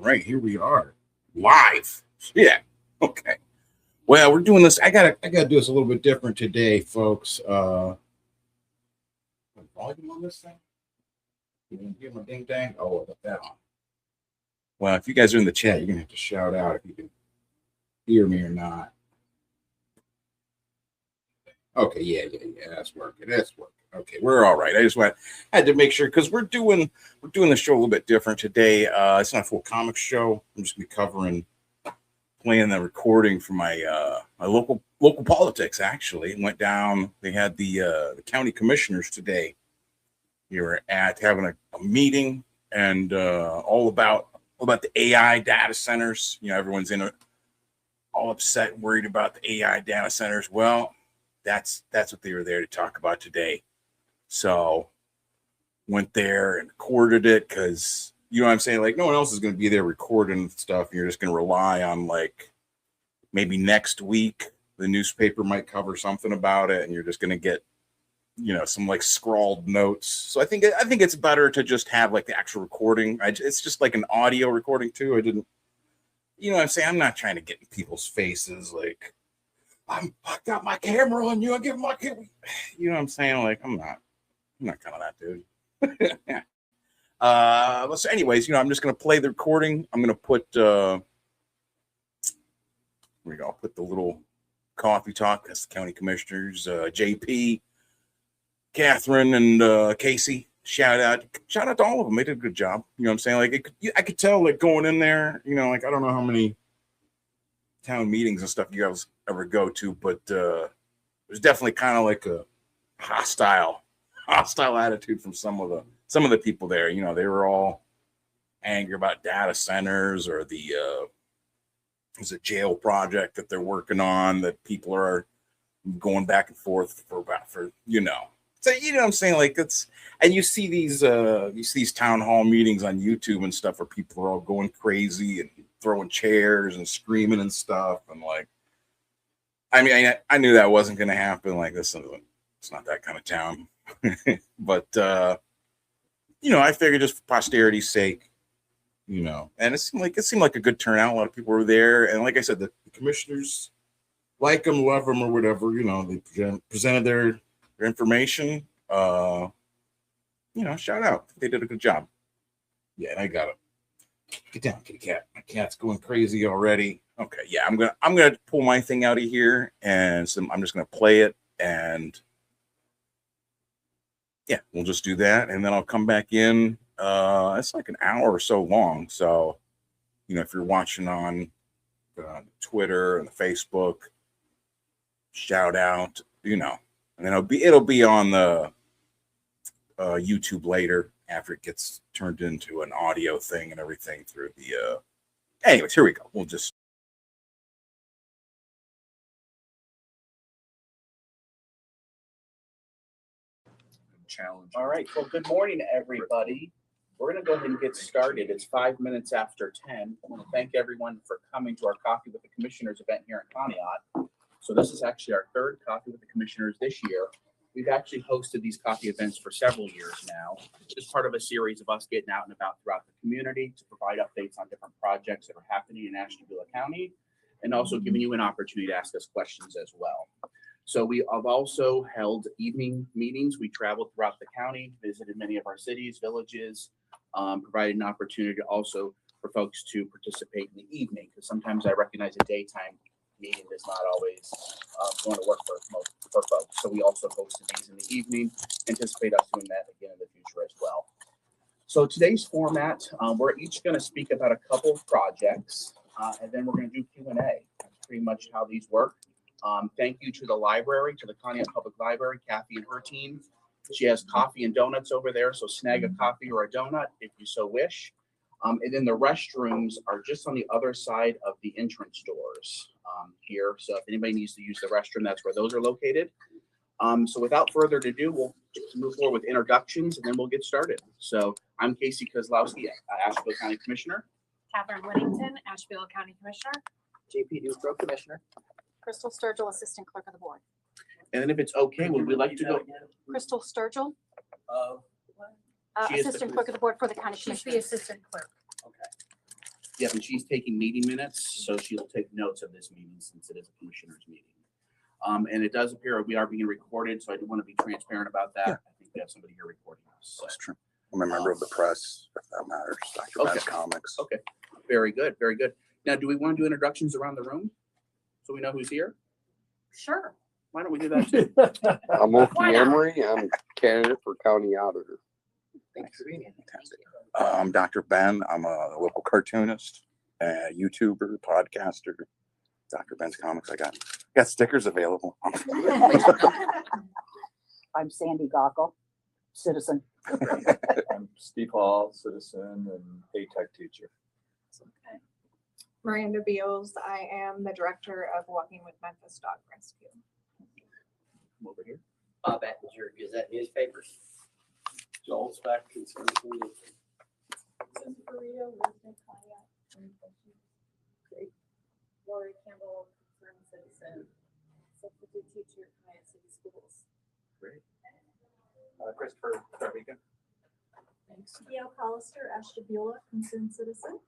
right, here we are, live. Yeah. Okay. Well, we're doing this. I gotta do this a little bit different today, folks. Volume on this thing? You didn't give my ding dang. Oh, I got that on. Well, if you guys are in the chat, you're gonna have to shout out if you can hear me or not. Okay, yeah, that's working. That's working. Okay, we're all right. I had to make sure because we're doing the show a little bit different today. It's not a full comic show. I'm just gonna be playing the recording for my my local politics. Actually, went down. They had the county commissioners today. You were at having a meeting and all about the AI data centers. You know, everyone's all upset, worried about the AI data centers. Well, that's what they were there to talk about today. So went there and recorded it because, you know what I'm saying? Like, no one else is going to be there recording stuff. You're just going to rely on, like, maybe next week the newspaper might cover something about it and you're just going to get, you know, some like scrawled notes. So I think it's better to just have like the actual recording. It's just like an audio recording too. You know what I'm saying? I'm not trying to get in people's faces like, I got my camera on you. I give my camera. You know what I'm saying? Like, I'm not kind of that dude. So anyways, you know, I'm just going to play the recording. I'm going to put, here we go. I'll put the little coffee talk. That's the county commissioners, JP, Catherine, and Casey. Shout out to all of them. They did a good job. You know what I'm saying? Like, I could tell, like, going in there, you know, like, I don't know how many town meetings and stuff you guys ever go to, but it was definitely kind of like a hostile attitude from some of the people there. You know, they were all angry about data centers or there's a jail project that they're working on that people are going back and forth for you know. So, you know what I'm saying? Like, and you see these town hall meetings on YouTube and stuff where people are all going crazy and throwing chairs and screaming and stuff. And like, I mean, I knew that wasn't going to happen. Like, it's not that kind of town. But, you know, I figured just for posterity's sake, you know, and it seemed like a good turnout. A lot of people were there. And like I said, the commissioners like them, love them, or whatever, you know, they presented their information. You know, shout out. They did a good job. Yeah, and I got it. Get down, kitty cat. My cat's going crazy already. Okay, yeah, I'm gonna pull my thing out of here, and so I'm just gonna play it, and yeah, we'll just do that, and then I'll come back in. It's like an hour or so long, so you know, if you're watching on Twitter and the Facebook, shout out, you know, and then it'll be on the YouTube later after it gets turned into an audio thing and everything through the anyways, here we go. We'll just challenge. All right. Well, good morning, everybody. We're going to go ahead and get started. It's 5 minutes after 10. I want to thank everyone for coming to our Coffee with the Commissioners event here in Conneaut. So this is actually our third Coffee with the Commissioners this year. We've actually hosted these coffee events for several years now. It's part of a series of us getting out and about throughout the community to provide updates on different projects that are happening in Ashtabula County, and also giving you an opportunity to ask us questions as well. So we have also held evening meetings. We traveled throughout the county, visited many of our cities, villages, provided an opportunity also for folks to participate in the evening, because sometimes I recognize a daytime meeting is not always going to work for folks. So we also hosted these in the evening. Anticipate us doing that again in the future as well. So today's format, we're each going to speak about a couple of projects, and then we're going to do Q&A. That's pretty much how these work. Thank you to the library, to the Conneaut Public Library, Kathy and her team. She has coffee and donuts over there, so snag a coffee or a donut if you so wish. And then the restrooms are just on the other side of the entrance doors here. So if anybody needs to use the restroom, that's where those are located. So without further ado, we'll move forward with introductions and then we'll get started. So I'm Casey Kozlowski, Ashtabula County Commissioner. Catherine Whittington, Ashtabula County Commissioner. JP Dewsbrook, Commissioner. Crystal Sturgill, Assistant Clerk of the Board. And then if it's okay, would we like to go? Crystal Sturgill, She is the Assistant Clerk of the Board for the County She's the Commissioner. assistant clerk. Okay. Yep, and she's taking meeting minutes, so she'll take notes of this meeting since it is a commissioners meeting. And it does appear we are being recorded, so I do want to be transparent about that. Yeah. I think we have somebody here recording us. So. That's true. I'm a member of the press, if that matters. Dr. Okay. Ben's Comics. Okay, very good, very good. Now, do we want to do introductions around the room so we know who's here? Sure. Why don't we do that too? I'm Why Oki not? Emery. I'm candidate for county auditor. Thanks for being here. Fantastic. I'm Dr. Ben. I'm a local cartoonist, YouTuber, podcaster. Dr. Ben's Comics. I got stickers available. I'm Sandy Gockel, citizen. I'm Steve Hall, citizen and A-Tech teacher. Miranda Beals. I am the director of Walking with Memphis Dog Rescue. Over here. Bob Ettinger, Gazette newspapers. Joel Speck, concerned Lori Campbell, concerned citizen, substitute teacher at Maya City Schools. Great. Christopher Tarvika. Gail Hollister, Ashtabula, concerned citizen.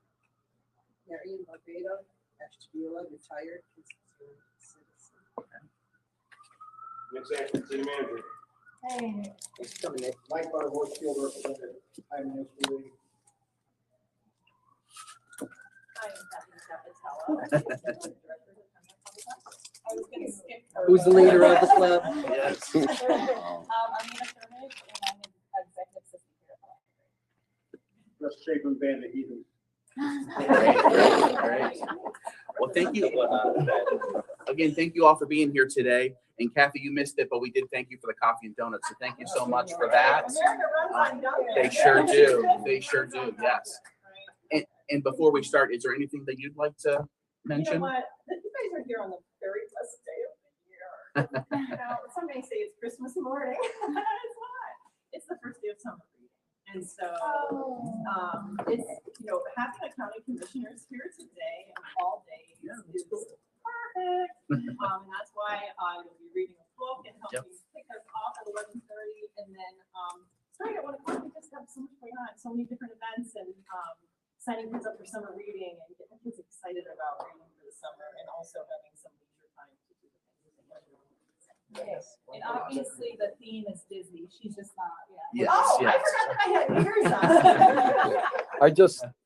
Marion Barbato, Ashtabula, retired, concerned citizen. Nick Sanford, city manager. Hey. Thanks for coming, Nick. Mike Barr, Field representative. I'm Mr. Lee. I am Kathy Capitella. I was gonna skip her. Who's the leader of the club? Yes. I'm Nina Thurman, and I'm an executive assistant here at the library. Just shaking band of heathen. Great. Well, thank you. Again, thank you all for being here today. And Kathy, you missed it, but we did thank you for the coffee and donuts. So thank you so much for that. They sure do. They sure do. Yes. And before we start, is there anything that you'd like to mention? You know what? You guys are here on the very blessed day of the year. Some may say it's Christmas morning. It's not. It's the first day of summer reading. And so it's, having the county commissioners here today and all day is perfect. And that's why you'll be reading a book and helping pick us off at 11:30. And then starting at 1 o'clock, we just have so much going on, so many different events and signing kids up for summer reading and getting kids excited about reading for the summer and also having some leisure time to do the things that everyone needs. Yes. And obviously the theme is Disney. She's just not, Yes, Oh, yes. I forgot that I had ears on.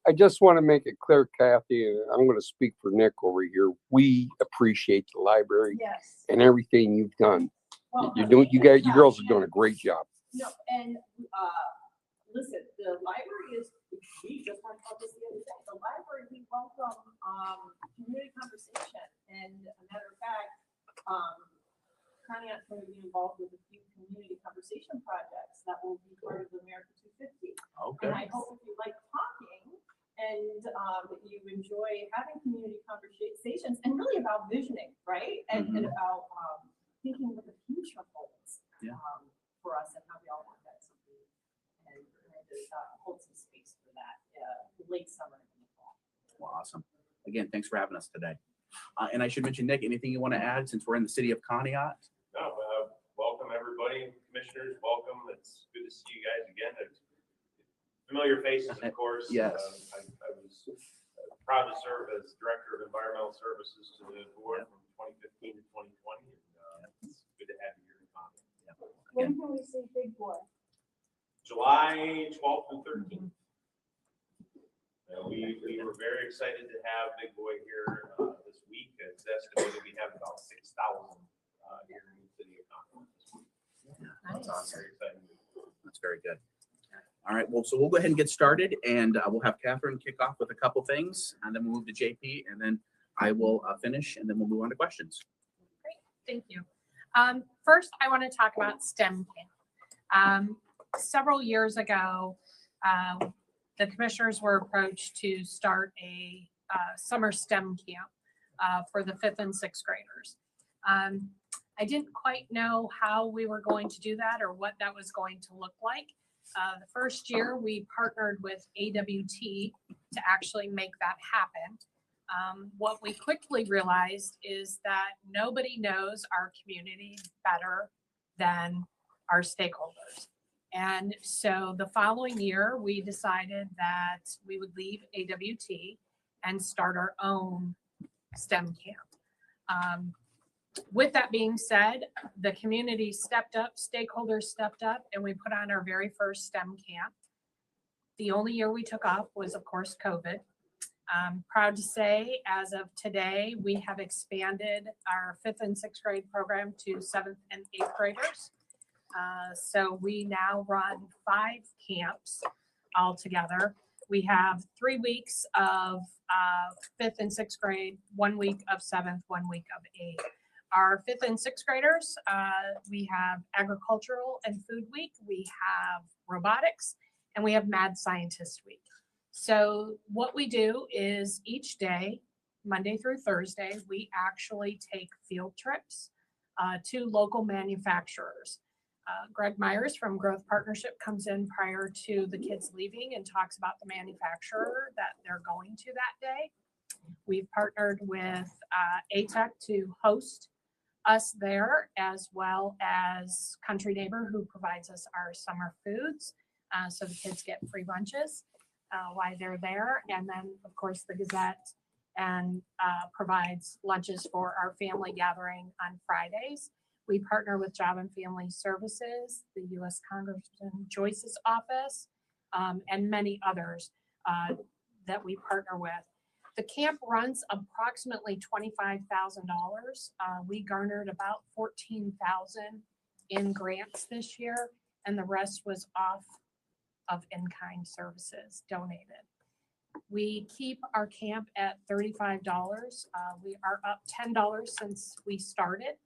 I just want to make it clear, Kathy, and I'm going to speak for Nick over here. We appreciate the library Yes. and everything you've done. Well, You girls are doing a great job. No, and listen, the library is, we just talked about this the other day, the library, we welcome community conversation. And a matter of fact, Conneaut's going to be involved with a few community conversation projects that will be part of the America 250. Okay. And I hope if you like talking and that you enjoy having community conversations and really about visioning, right? And about thinking what the future holds for us and how we all want that to be. And we're going to hold some space for that late summer and in the fall. Well, awesome. Again, thanks for having us today. And I should mention, Nick, anything you want to add since we're in the city of Conneaut? No, welcome everybody, commissioners, welcome. It's good to see you guys again. It's familiar faces, of course. Yes. I was proud to serve as Director of Environmental Services to the board from 2015 to 2020. And it's good to have you here in Conneaut. When can we see Big Boy? July 12th and 13th. We were very excited to have Big Boy here this week. It's estimated we have about 6,000 here in the city of Conneaut. That's awesome. Very exciting. That's very good. All right, well, so we'll go ahead and get started, and we'll have Catherine kick off with a couple things, and then we'll move to JP, and then I will finish, and then we'll move on to questions. Great, thank you. First, I want to talk about STEM camp. Several years ago, the commissioners were approached to start a summer STEM camp for the 5th and 6th graders. I didn't quite know how we were going to do that or what that was going to look like. The first year, we partnered with AWT to actually make that happen. What we quickly realized is that nobody knows our community better than our stakeholders. And so the following year, we decided that we would leave AWT and start our own STEM camp. With that being said, the community stepped up, stakeholders stepped up, and we put on our very first STEM camp. The only year we took off was, of course, COVID. I'm proud to say, as of today, we have expanded our 5th and 6th grade program to 7th and 8th graders. So we now run 5 camps altogether. We have 3 weeks of 5th and 6th grade, 1 week of 7th, 1 week of 8th. Our 5th and 6th graders, we have agricultural and food week, we have robotics, and we have mad scientist week. So what we do is each day, Monday through Thursday, we actually take field trips to local manufacturers. Greg Myers from Growth Partnership comes in prior to the kids leaving and talks about the manufacturer that they're going to that day. We've partnered with ATEC to host us there, as well as Country Neighbor, who provides us our summer foods. So the kids get free lunches while they're there. And then, of course, the Gazette and provides lunches for our family gathering on Fridays. We partner with Job and Family Services, the U.S. Congressman Joyce's office, and many others that we partner with. The camp runs approximately $25,000. We garnered about $14,000 in grants this year, and the rest was off of in-kind services donated. We keep our camp at $35. We are up $10 since we started.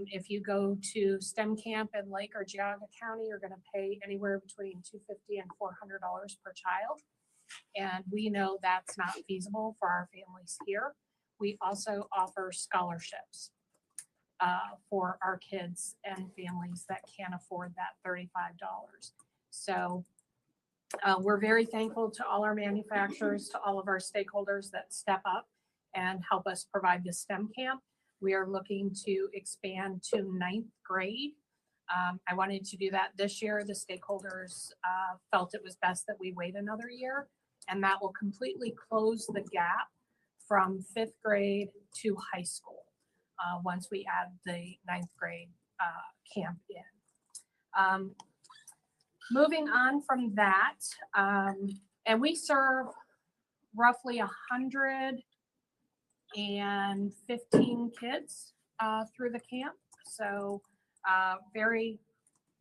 If you go to STEM camp in Lake or Geauga County, you're going to pay anywhere between $250 and $400 per child. And we know that's not feasible for our families here. We also offer scholarships for our kids and families that can't afford that $35. So we're very thankful to all our manufacturers, to all of our stakeholders that step up and help us provide the STEM camp. We are looking to expand to 9th grade. I wanted to do that this year. The stakeholders felt it was best that we wait another year, and that will completely close the gap from 5th grade to high school once we add the 9th grade camp in. Moving on from that, and we serve roughly 115 kids through the camp. So very,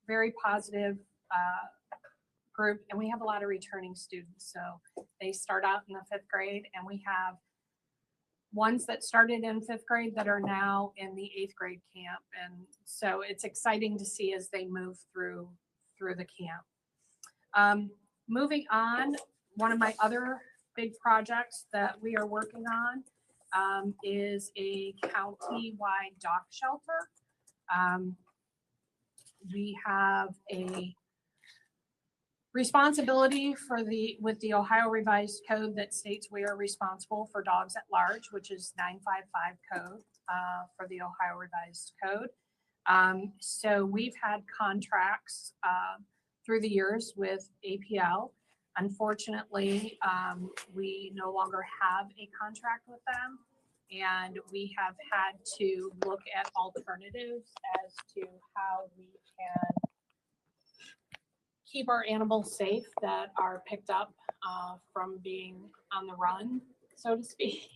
very positive group. And we have a lot of returning students. So they start out in the 5th grade, and we have ones that started in 5th grade that are now in the 8th grade camp. And so it's exciting to see as they move through the camp. Moving on, one of my other big projects that we are working on is a county-wide dog shelter. We have a responsibility with the Ohio Revised Code that states we are responsible for dogs at large, which is 955 code for the Ohio Revised Code. So we've had contracts through the years with APL. Unfortunately, we no longer have a contract with them, and we have had to look at alternatives as to how we can keep our animals safe that are picked up from being on the run, so to speak,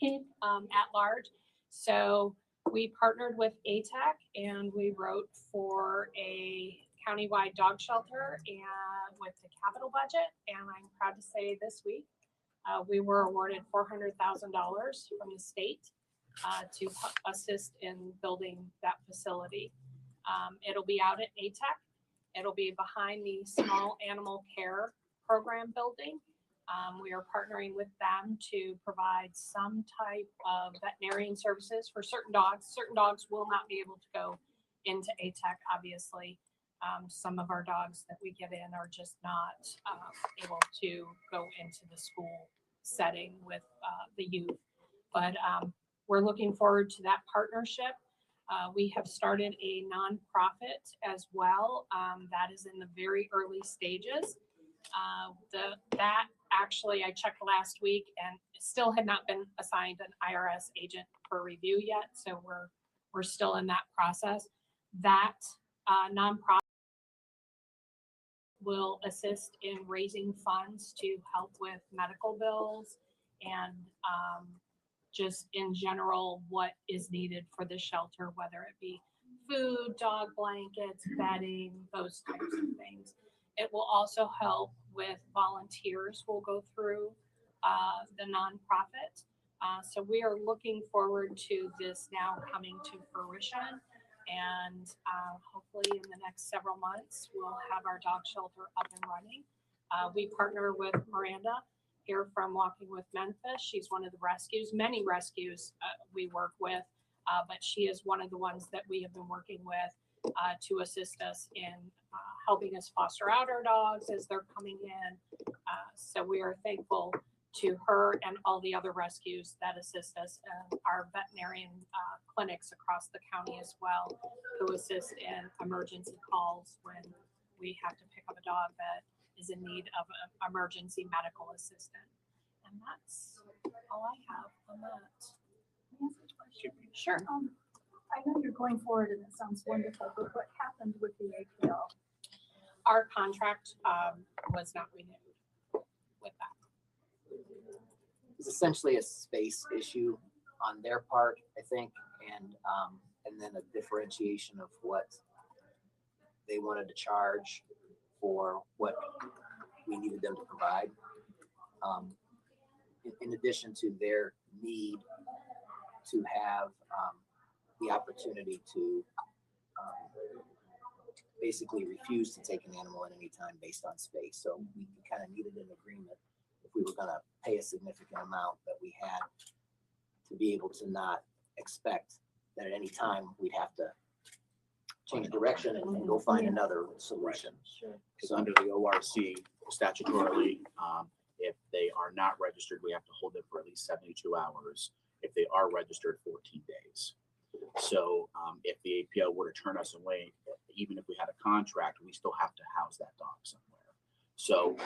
at large. So we partnered with ATEC, and we wrote for a countywide dog shelter and with the capital budget. And I'm proud to say this week we were awarded $400,000 from the state to assist in building that facility. It'll be out at ATEC. It'll be behind the small animal care program building. We are partnering with them to provide some type of veterinarian services for certain dogs. Certain dogs will not be able to go into ATEC, obviously. Some of our dogs that we get in are just not able to go into the school setting with the youth. But we're looking forward to that partnership. We have started a nonprofit as well. That is in the very early stages. That actually, I checked last week and it still had not been assigned an IRS agent for review yet. So we're still in that process. That nonprofit will assist in raising funds to help with medical bills and just in general what is needed for the shelter, whether it be food, dog blankets, bedding, those types of things. It will also help with volunteers who will go through the nonprofit. So we are looking forward to this now coming to fruition. And hopefully in the next several months, we'll have our dog shelter up and running. We partner with Miranda here from Walking with Memphis. She's one of the rescues, many rescues we work with, but she is one of the ones that we have been working with to assist us in helping us foster out our dogs as they're coming in. So we are thankful to her and all the other rescues that assist us, our veterinarian clinics across the county as well, who assist in emergency calls when we have to pick up a dog that is in need of an emergency medical assistant. And that's all I have on that. Can I ask a question? Sure. I know you're going forward and it sounds wonderful, but what happened with the APL? Our contract was not renewed with that. It's essentially a space issue on their part, I think, and then a differentiation of what they wanted to charge for what we needed them to provide. In addition to their need to have the opportunity to basically refuse to take an animal at any time based on space. So we kind of needed an agreement if we were going to pay a significant amount that we had to be able to not expect that at any time we'd have to change direction and go find another solution. Because under the ORC statutorily, if they are not registered, we have to hold them for at least 72 hours. If they are registered, 14 days. So if the APL were to turn us away, even if we had a contract, we still have to house that dog somewhere. So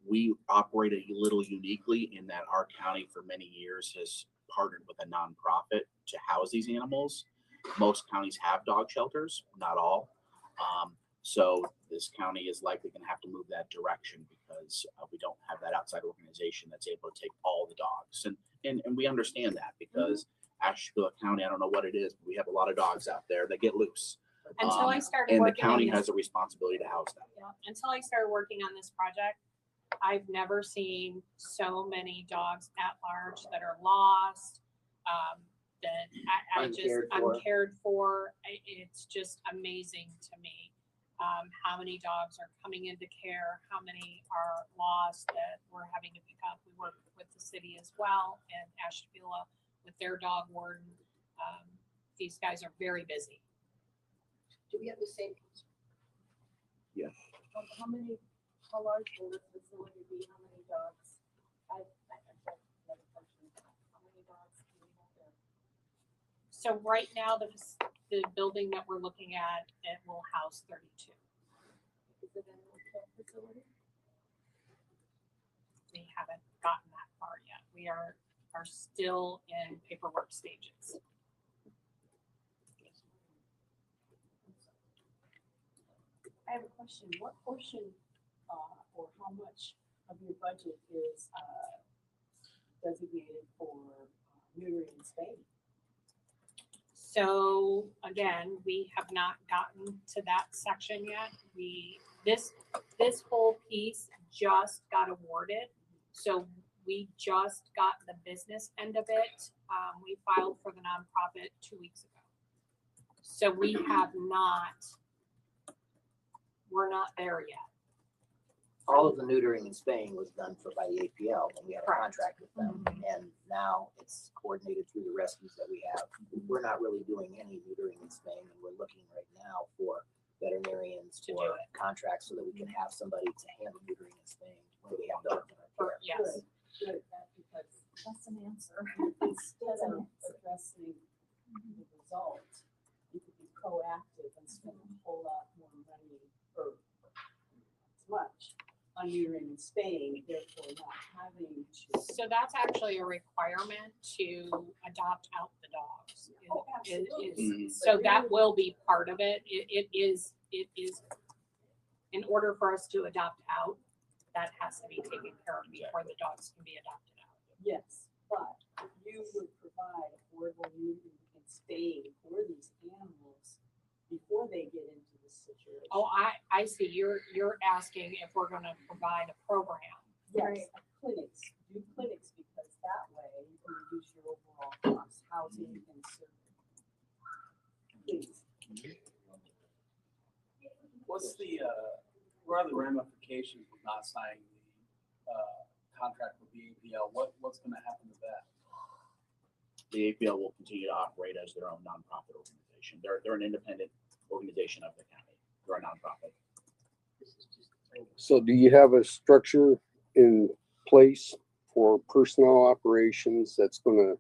we operate a little uniquely in that our county for many years has partnered with a nonprofit to house these animals. Most counties have dog shelters, not all. So this county is likely going to have to move that direction because we don't have that outside organization that's able to take all the dogs. And we understand that because Ashtabula County, I don't know what it is, but we have a lot of dogs out there that get loose. Until I started and the working on county this- has a responsibility to house them. Yeah, until I started working on this project, I've never seen so many dogs at large that are lost, that I just Uncared for. uncared for. It's just amazing to me how many dogs are coming into care, how many are lost that we're having to pick up. We work with the city as well and Ashtabula with their dog warden. These guys are very busy. Do we have the same? How large will this facility be? How many dogs? I have another question. How many dogs do we have there? So right now, the building that we're looking at, it will house 32. Is it an hotel facility? We haven't gotten that far yet. We are still in paperwork stages. I have a question. What portion or how much of your budget is designated for neutering and spaying? So again, we have not gotten to that section yet. This whole piece just got awarded. So we just got the business end of it. We filed for the nonprofit 2 weeks ago. So we're not there yet. All of the neutering and spaying was done by the APL when we had a Correct. contract with them. And now it's coordinated through the rescues that we have. We're not really doing any neutering and spaying, and we're looking right now for veterinarians To do for it. contracts so that we can have somebody to handle neutering and spaying when we have dogs in our care. Yes. Good, because That's an answer. instead of addressing the result, you could be proactive and spend a whole lot more money or as much neutering and spaying, therefore not having to. So that's actually a requirement to adopt out the dogs. Oh, absolutely. So that will be part of it. It is, in order for us to adopt out, that has to be taken care of before the dogs can be adopted out. Yes, but you would provide affordable neutering and spaying for these animals before they get into this situation. Oh, I see. You're asking if we're gonna provide a program. Yes, clinics, do clinics, because that way you can reduce your overall cost, housing and service. Please. What's the, what are the ramifications of not signing the, contract with the APL? What's gonna happen to that? The APL will continue to operate as their own nonprofit organization. They're an independent organization of the county. They're a nonprofit. So do you have a structure in place for personnel operations that's gonna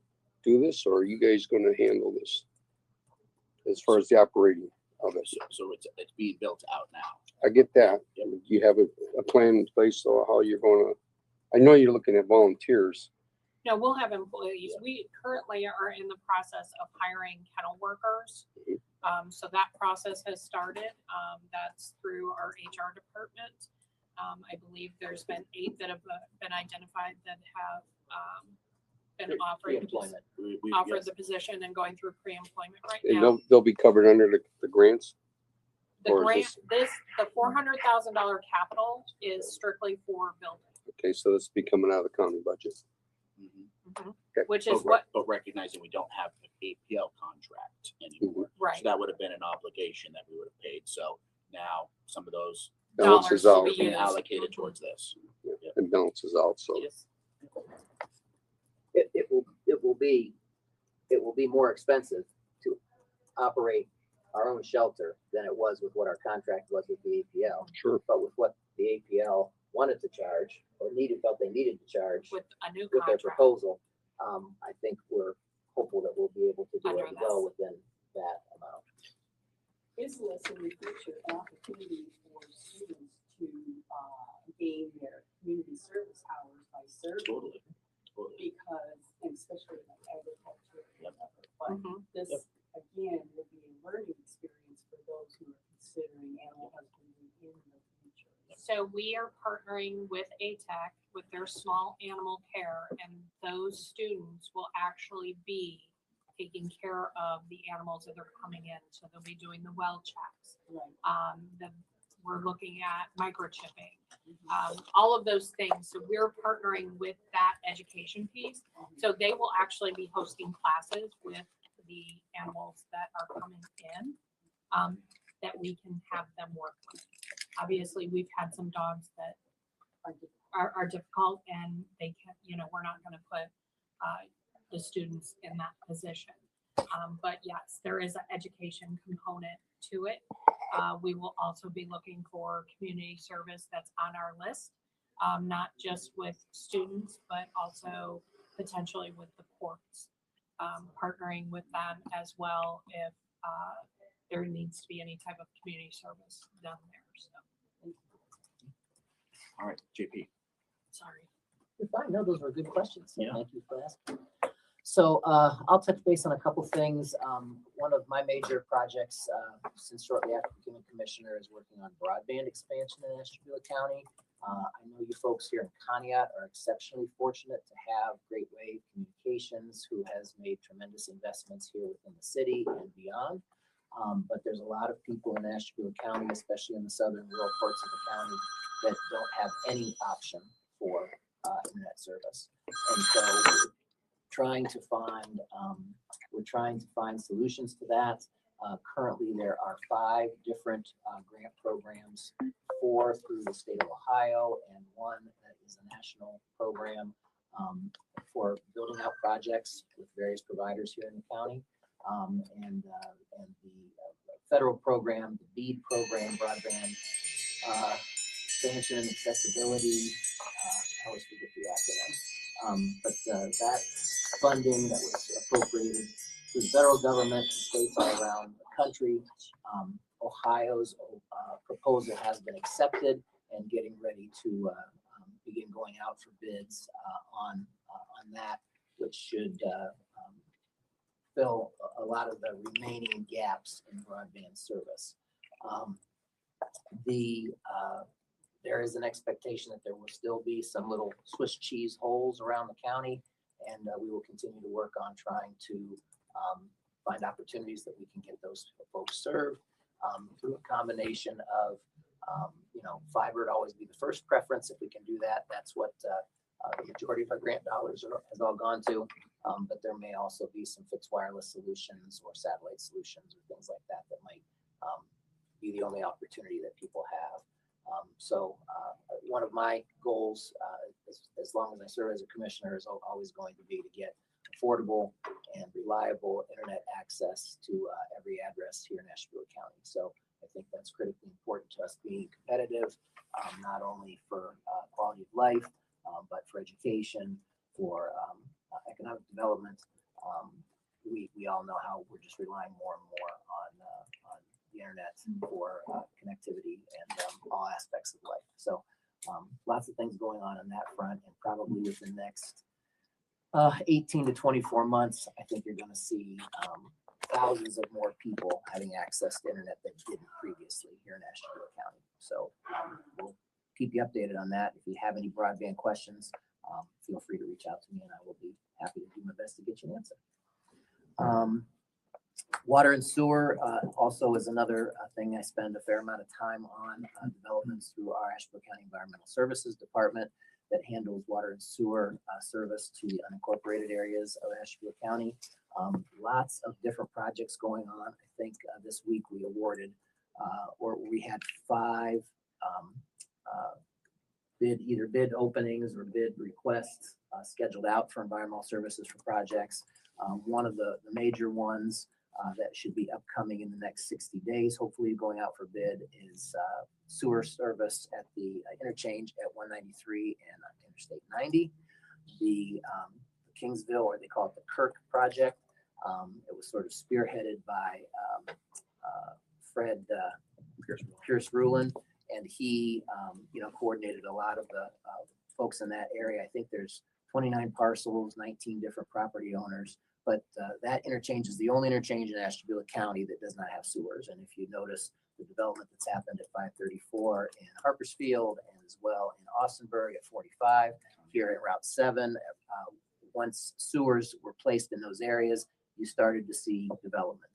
do this, or are you guys gonna handle this? As far as the operating of it? So it's being built out now. I get that. Do you have a plan in place, so how you're gonna, I know you're looking at volunteers. No, we'll have employees. We currently are in the process of hiring kennel workers. So that process has started. That's through our HR department. I believe there's been 8 that have been identified that have been offered Pre-employment. offered the position and going through pre-employment right And now. they'll be covered under the grants? The or grant, is the $400,000 capital is strictly for building, Okay, so this will be coming out of the county budget. Mhm. which is what, But recognizing we don't have the APL contract anymore. So right, that would have been an obligation that we would have paid. So now some of those Balances dollars will out. be are being used. allocated towards this. And balances out, so. Yes. It will be more expensive to operate our own shelter than it was with what our contract was with the APL. Sure. But with what the APL wanted to charge or felt they needed to charge With a new with their contract. proposal, I think we're hopeful that we'll be able to do Under it well this. within that amount. Is this in the future an opportunity for students to gain their community service hours by serving? Totally. Because, and especially like agriculture, Yep. but Mhm. this again will be a learning experience for those who are considering animal husbandry in the future. So we are partnering with ATEC with their small animal care, and those students will actually be taking care of the animals that are coming in. So they'll be doing the well checks. Right. We're looking at microchipping, all of those things. So we're partnering with that education piece. So they will actually be hosting classes with the animals that are coming in, that we can have them work with. Obviously, we've had some dogs that are difficult, and they can, we're not going to put the students in that position. But yes, there is an education component to it. We will also be looking for community service that's on our list, not just with students, but also potentially with the courts, partnering with them as well if there needs to be any type of community service down there. So, All right, JP. sorry. You're fine. No, those were good questions. Yeah. Thank you for asking. So I'll touch base on a couple things. One of my major projects since shortly after becoming commissioner is working on broadband expansion in Ashtabula County. I know you folks here in Conneaut are exceptionally fortunate to have Great Wave Communications, who has made tremendous investments here within the city and beyond. But there's a lot of people in Ashtabula County, especially in the southern rural parts of the county, that don't have any option for internet service. And so we're trying to find solutions to that. Currently, there are 5 different grant programs, 4 through the state of Ohio, and 1 that is a national program for building out projects with various providers here in the county. And the federal program, the BEAD program, broadband expansion and accessibility. I always forget the acronym. But that funding that was appropriated to the federal government and states all around the country. Ohio's proposal has been accepted and getting ready ready to begin going out for bids on that, which should fill a lot of the remaining gaps in broadband service. There is an expectation that there will still be some little Swiss cheese holes around the county, and we will continue to work on trying to find opportunities that we can get those folks served through a combination of, fiber would always be the first preference. If we can do that, that's what the majority of our grant dollars has all gone to. But there may also be some fixed wireless solutions or satellite solutions or things like that that might be the only opportunity that people have. So one of my goals, as long as I serve as a commissioner, is always going to be to get affordable and reliable internet access to every address here in Ashtabula County. So I think that's critically important to us being competitive, not only for quality of life, but for education, for economic development. We all know how we're just relying more and more on the internet for connectivity and all aspects of life. So lots of things going on that front, and probably within the next 18 to 24 months, I think you're going to see thousands of more people having access to internet that didn't previously here in Ashtabula County. So we'll keep you updated on that. If you have any broadband questions, feel free to reach out to me, and I will be happy to do my best to get you an answer. Water and sewer also is another thing I spend a fair amount of time on, developments through our Ashtabula County Environmental Services Department that handles water and sewer service to the unincorporated areas of Ashtabula County. Lots of different projects going on. I think this week we awarded, or we had 5 either bid openings or bid requests scheduled out for environmental services for projects. One of the major ones that should be upcoming in the next 60 days, hopefully going out for bid, is sewer service at the interchange at 193 and Interstate 90. The Kingsville, or they call it the Kirk project, it was sort of spearheaded by Fred Pierce Rulin, and he coordinated a lot of the folks in that area. I think there's 29 parcels, 19 different property owners. But that interchange is the only interchange in Ashtabula County that does not have sewers. And if you notice the development that's happened at 534 in Harpersfield, and as well in Austinburg at 45, here at Route 7, once sewers were placed in those areas, you started to see development.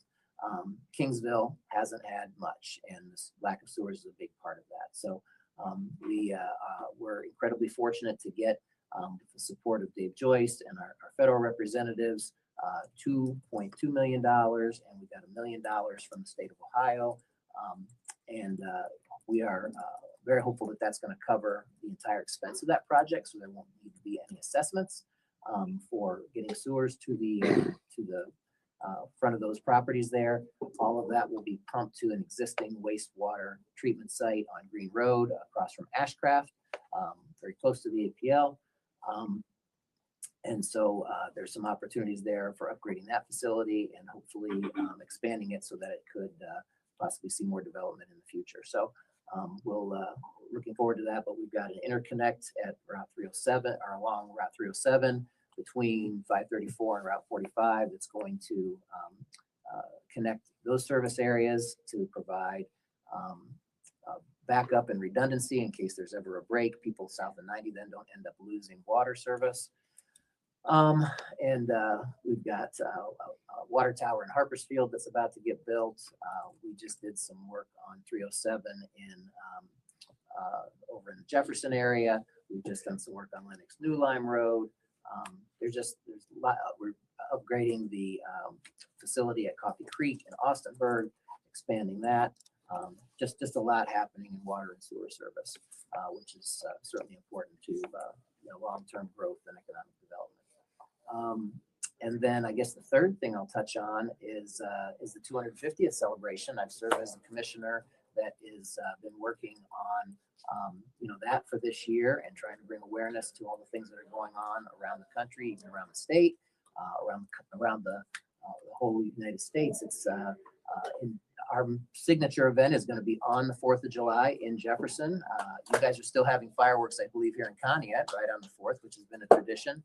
Kingsville hasn't had much, and this lack of sewers is a big part of that. So we're incredibly fortunate to get with the support of Dave Joyce and our federal representatives, $2.2 million, and we got $1 million from the state of Ohio. We are very hopeful that that's going to cover the entire expense of that project, so there won't need to be any assessments for getting sewers to the front of those properties there. All of that will be pumped to an existing wastewater treatment site on Green Road across from Ashcraft, very close to the APL. And so there's some opportunities there for upgrading that facility and hopefully expanding it so that it could possibly see more development in the future. So we'll looking forward to that, but we've got an interconnect at Route 307, or along Route 307 between 534 and Route 45 that's going to connect those service areas to provide backup and redundancy in case there's ever a break. People south of 90 then don't end up losing water service. We've got a water tower in Harpersfield that's about to get built. We just did some work on 307 over in the Jefferson area. We've just done some work on Lennox New Lime Road. There's a lot. We're upgrading the facility at Coffee Creek in Austinburg, expanding that. Just a lot happening in water and sewer service, which is certainly important to long-term growth and economic development. And then I guess the third thing I'll touch on is the 250th celebration. I've served as a commissioner that is been working on that for this year and trying to bring awareness to all the things that are going on around the country, even around the state, around the whole United States. It's our signature event is going to be on the 4th of July in Jefferson. You guys are still having fireworks, I believe, here in Conneaut, right on the 4th, which has been a tradition.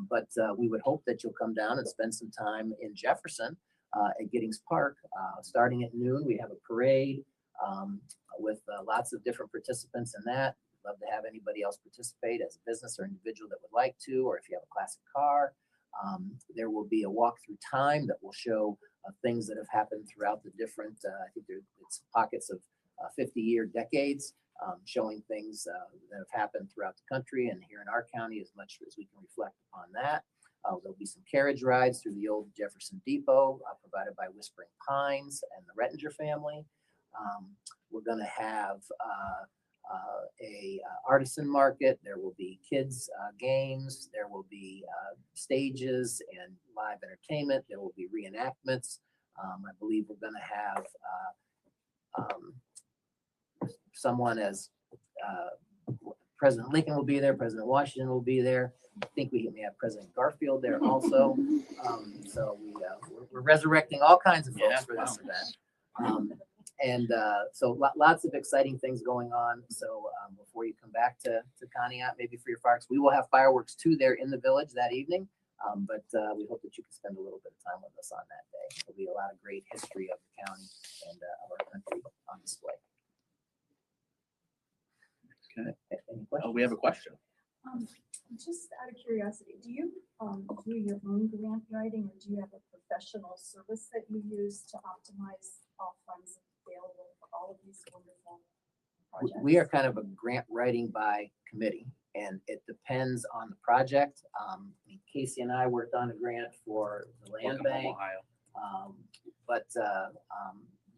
But we would hope that you'll come down and spend some time in Jefferson at Giddings Park. Starting at noon, we have a parade with lots of different participants in that. We'd love to have anybody else participate as a business or individual that would like to, or if you have a classic car. There will be a walk through time that will show things that have happened throughout the different, I think it's pockets of 50-year decades, showing things that have happened throughout the country and here in our county as much as we can reflect upon that. There'll be some carriage rides through the old Jefferson Depot provided by Whispering Pines and the Rettinger family. We're going to have a artisan market. There will be kids games. There will be stages and live entertainment. There will be reenactments. I believe we're going to have someone as President Lincoln will be there. President Washington will be there. I think we may have President Garfield there also. So we're resurrecting all kinds of folks for this event. So lots of exciting things going on. So before you come back to Conneaut, maybe for your fireworks, we will have fireworks too there in the village that evening. But we hope that you can spend a little bit of time with us on that day. There'll be a lot of great history of the county and of our country on display. Okay. Any questions? We have a question. Just out of curiosity, do you do your own grant writing, or do you have a professional service that you use to optimize all funds available for all of these wonderful projects? We are kind of a grant writing by committee, and it depends on the project. Casey and I worked on a grant for the land bank, but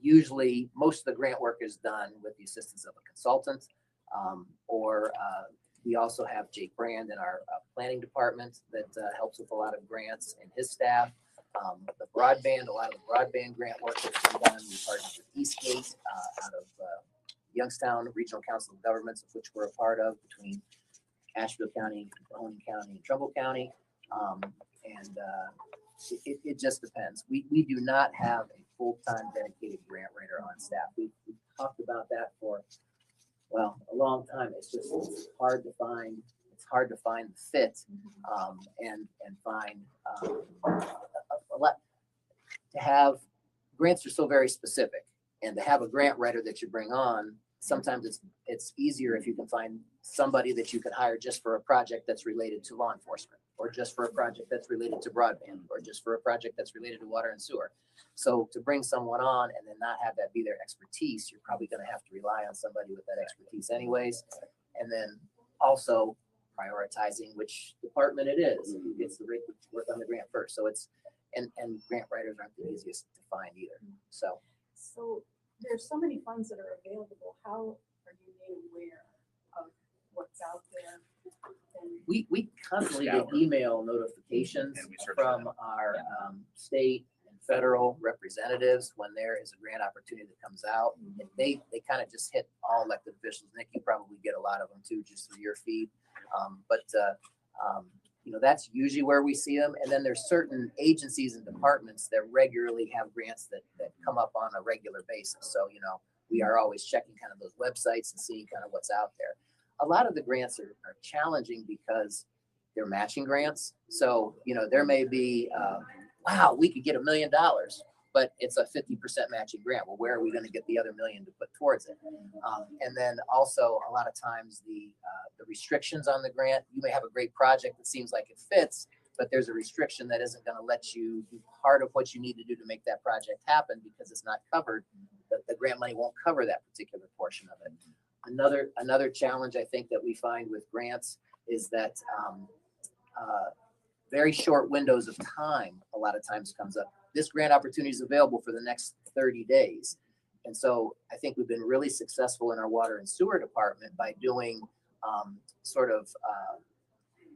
usually most of the grant work is done with the assistance of a consultant, or we also have Jake Brand in our planning department that helps with a lot of grants, and his staff. The broadband, a lot of the broadband grant work that's been done. We partnered with Eastgate out of Youngstown Regional Council of Governments, of which we're a part of, between Ashtabula County, Mahoning County, and Trumbull County. It just depends. We do not have a full-time dedicated grant writer on staff. We've talked about that for, well, a long time. It's just hard to find. It's hard to find the fit and find a lot. To have grants are so very specific, and to have a grant writer that you bring on, sometimes it's easier if you can find somebody that you can hire just for a project that's related to law enforcement, or just for a project that's related to broadband, or just for a project that's related to water and sewer. So to bring someone on and then not have that be their expertise, you're probably going to have to rely on somebody with that expertise anyways. And then also prioritizing which department it is, who gets the work on the grant first. So it's, and grant writers aren't the easiest to find either. So there's so many funds that are available. How are you made aware of what's out there? We constantly get email notifications from our state and federal representatives when there is a grant opportunity that comes out. And they kind of just hit all elected officials. Nick, you probably get a lot of them too, just through your feed. That's usually where we see them. And then there's certain agencies and departments that regularly have grants that come up on a regular basis. So, we are always checking kind of those websites and seeing kind of what's out there. A lot of the grants are challenging because they're matching grants. So, there may be, wow, we could get $1 million, but it's a 50% matching grant. Well, where are we going to get the other $1 million to put towards it? And then also a lot of times the restrictions on the grant, you may have a great project that seems like it fits, but there's a restriction that isn't going to let you do part of what you need to do to make that project happen because it's not covered. The grant money won't cover that particular portion of it. Another challenge I think that we find with grants is that very short windows of time a lot of times comes up. This grant opportunity is available for the next 30 days. And so I think we've been really successful in our water and sewer department by doing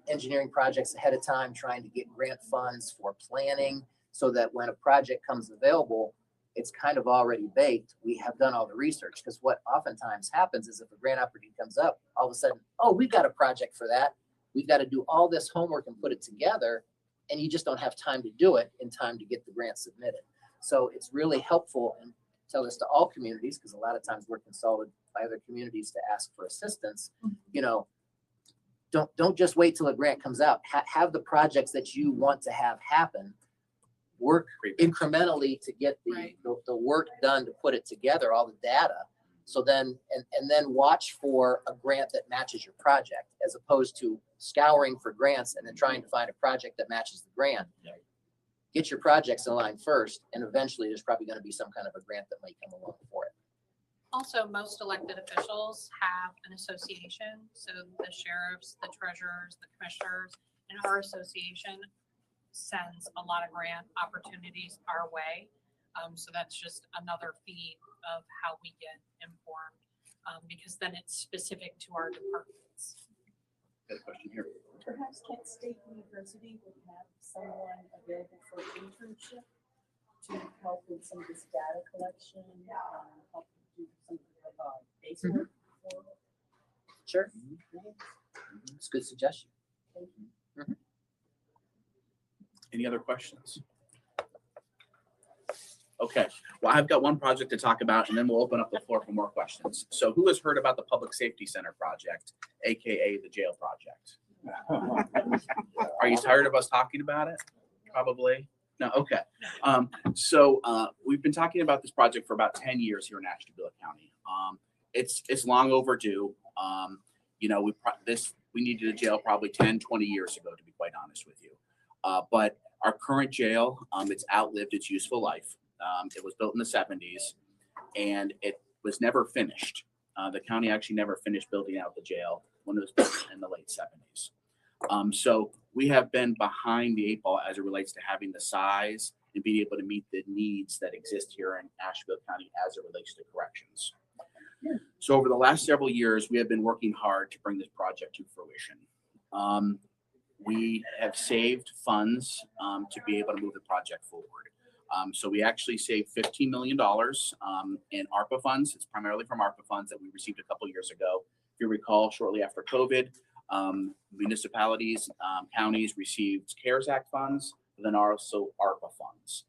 engineering projects ahead of time, trying to get grant funds for planning so that when a project comes available, it's kind of already baked. We have done all the research, because what oftentimes happens is if a grant opportunity comes up, all of a sudden, oh, we've got a project for that. We've got to do all this homework and put it together, and you just don't have time to do it in time to get the grant submitted. So it's really helpful tell this to all communities, because a lot of times we're consulted by other communities to ask for assistance, you know, don't just wait till a grant comes out. Have the projects that you want to have happen, work incrementally to get the work done to put it together, all the data. So then, and then watch for a grant that matches your project, as opposed to scouring for grants and then trying to find a project that matches the grant. Get your projects in line first, and eventually there's probably going to be some kind of a grant that might come along for it. Also, most elected officials have an association. So the sheriffs, the treasurers, the commissioners, and our association sends a lot of grant opportunities our way. So that's just another feed of how we get informed, because then it's specific to our departments. Good question here. Perhaps Kent State University would have someone available for internship to help with some of this data collection, help do some base work. Sure. It's a good suggestion. Thank you. Any other questions? Okay, well, I've got one project to talk about, and then we'll open up the floor for more questions. So who has heard about the Public Safety Center project, AKA the jail project? Are you tired of us talking about it? Probably. No, okay. We've been talking about this project for about 10 years here in Ashtabula County. It's long overdue. You know, we needed a jail probably 10, 20 years ago, to be quite honest with you. But our current jail, it's outlived its useful life. It was built in the 70s, and it was never finished. The county actually never finished building out the jail when it was built in the late 70s. So we have been behind the 8 ball as it relates to having the size and being able to meet the needs that exist here in Ashtabula County as it relates to corrections. So over the last several years, we have been working hard to bring this project to fruition. We have saved funds to be able to move the project forward. So we actually saved $15 million in ARPA funds. It's primarily from ARPA funds that we received a couple years ago. If you recall, shortly after COVID, municipalities, counties received CARES Act funds, but then also ARPA funds.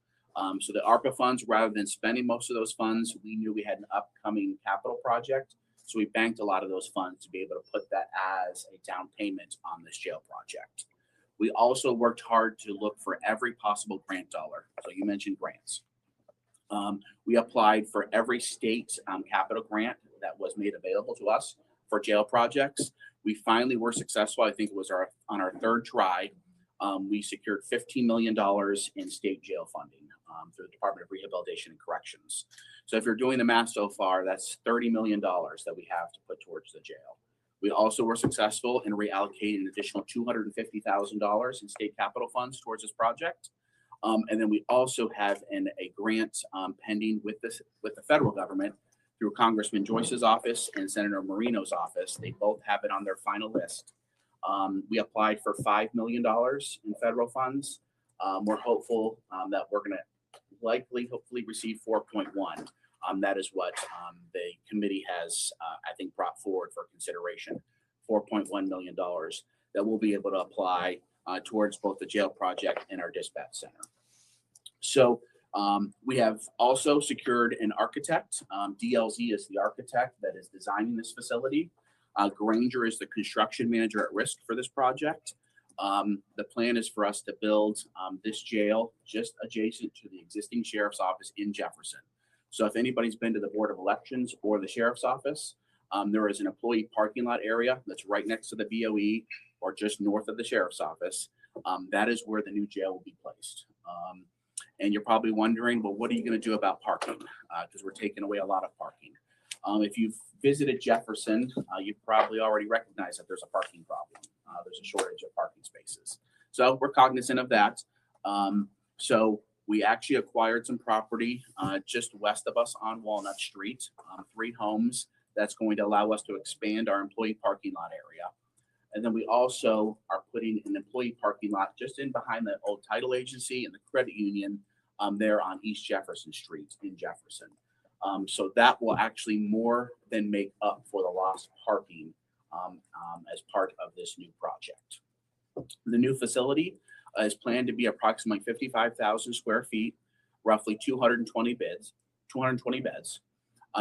So the ARPA funds, rather than spending most of those funds, we knew we had an upcoming capital project. So we banked a lot of those funds to be able to put that as a down payment on this jail project. We also worked hard to look for every possible grant dollar. So you mentioned grants. We applied for every state capital grant that was made available to us for jail projects. We finally were successful. I think it was on our third try. We secured $15 million in state jail funding through the Department of Rehabilitation and Corrections. So if you're doing the math so far, that's $30 million that we have to put towards the jail. We also were successful in reallocating an additional $250,000 in state capital funds towards this project. And then we also have a grant pending with the federal government through Congressman Joyce's office and Senator Marino's office. They both have it on their final list. We applied for $5 million in federal funds. We're hopeful that we're going to hopefully receive 4.1. That is what the committee has, I think, brought forward for consideration, $4.1 million that we'll be able to apply towards both the jail project and our dispatch center. So we have also secured an architect. DLZ is the architect that is designing this facility. Granger is the construction manager at risk for this project. The plan is for us to build this jail just adjacent to the existing sheriff's office in Jefferson. So if anybody's been to the Board of Elections or the sheriff's office, there is an employee parking lot area that's right next to the BOE or just north of the sheriff's office. That is where the new jail will be placed. And you're probably wondering, well, what are you going to do about parking? Because we're taking away a lot of parking. If you've visited Jefferson, you've probably already recognized that there's a parking problem. There's a shortage of parking spaces. So we're cognizant of that. So we actually acquired some property just west of us on Walnut Street, 3 homes. That's going to allow us to expand our employee parking lot area. And then we also are putting an employee parking lot just in behind the old title agency and the credit union there on East Jefferson Street in Jefferson. So that will actually more than make up for the lost parking as part of this new project. The new facility is planned to be approximately 55,000 square feet, roughly 220 beds, 220 beds.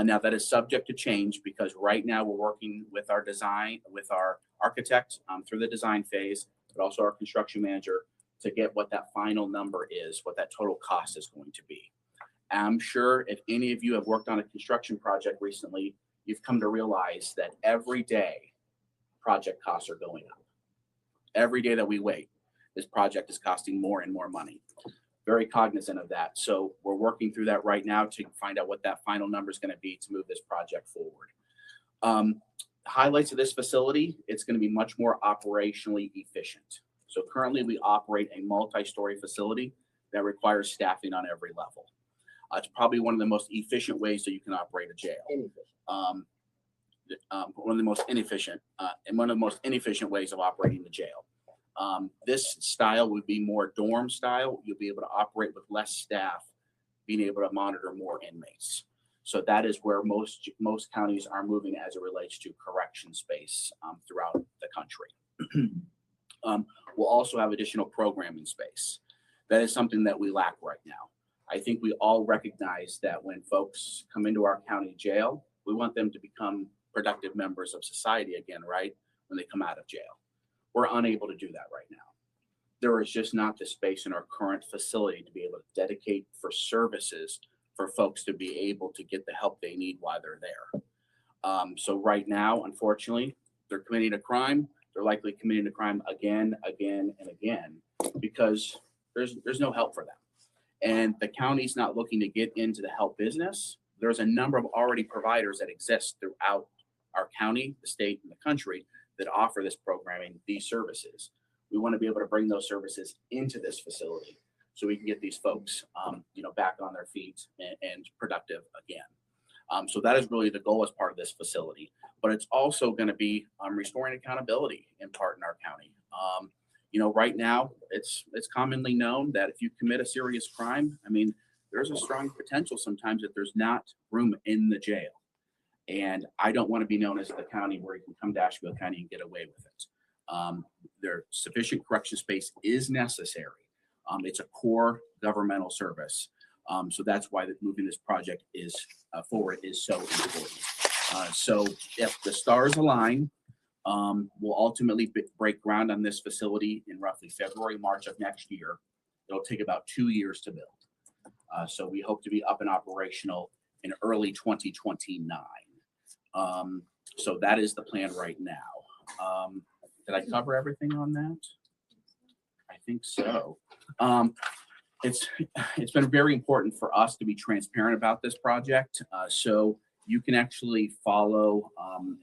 Now that is subject to change because right now we're working with our architect through the design phase, but also our construction manager to get what that final number is, what that total cost is going to be. I'm sure if any of you have worked on a construction project recently, you've come to realize that every day project costs are going up. Every day that we wait, this project is costing more and more money. Very cognizant of that. So we're working through that right now to find out what that final number is going to be to move this project forward. Highlights of this facility, it's going to be much more operationally efficient. So currently we operate a multi-story facility that requires staffing on every level. It's probably one of the most efficient ways that you can operate a jail. One of the most inefficient and one of the most inefficient ways of operating the jail. This style would be more dorm style. You'll be able to operate with less staff, being able to monitor more inmates. So that is where most counties are moving as it relates to correction space throughout the country. We'll also have additional programming space. That is something that we lack right now. I think we all recognize that when folks come into our county jail, we want them to become productive members of society again, right? When they come out of jail. We're unable to do that right now. There is just not the space in our current facility to be able to dedicate for services for folks to be able to get the help they need while they're there. So right now, unfortunately, they're committing a crime. They're likely committing a crime again, and again, because there's no help for them. And the county's not looking to get into the help business. There's a number of already providers that exist throughout our county, the state, and the country that offer this programming, these services. We want to be able to bring those services into this facility so we can get these folks, back on their feet and productive again. So that is really the goal as part of this facility. But it's also going to be restoring accountability in part in our county. Right now it's commonly known that if you commit a serious crime, there's a strong potential sometimes that there's not room in the jail. And I don't want to be known as the county where you can come to Ashtabula County and get away with it. There sufficient correction space is necessary. It's a core governmental service. So that's why moving this project forward is so important. So if the stars align, we'll ultimately break ground on this facility in roughly February, March of next year. It'll take about 2 years to build. So we hope to be up and operational in early 2029. So that is the plan right now. Did I cover everything on that? I think so. It's been very important for us to be transparent about this project. So you can actually follow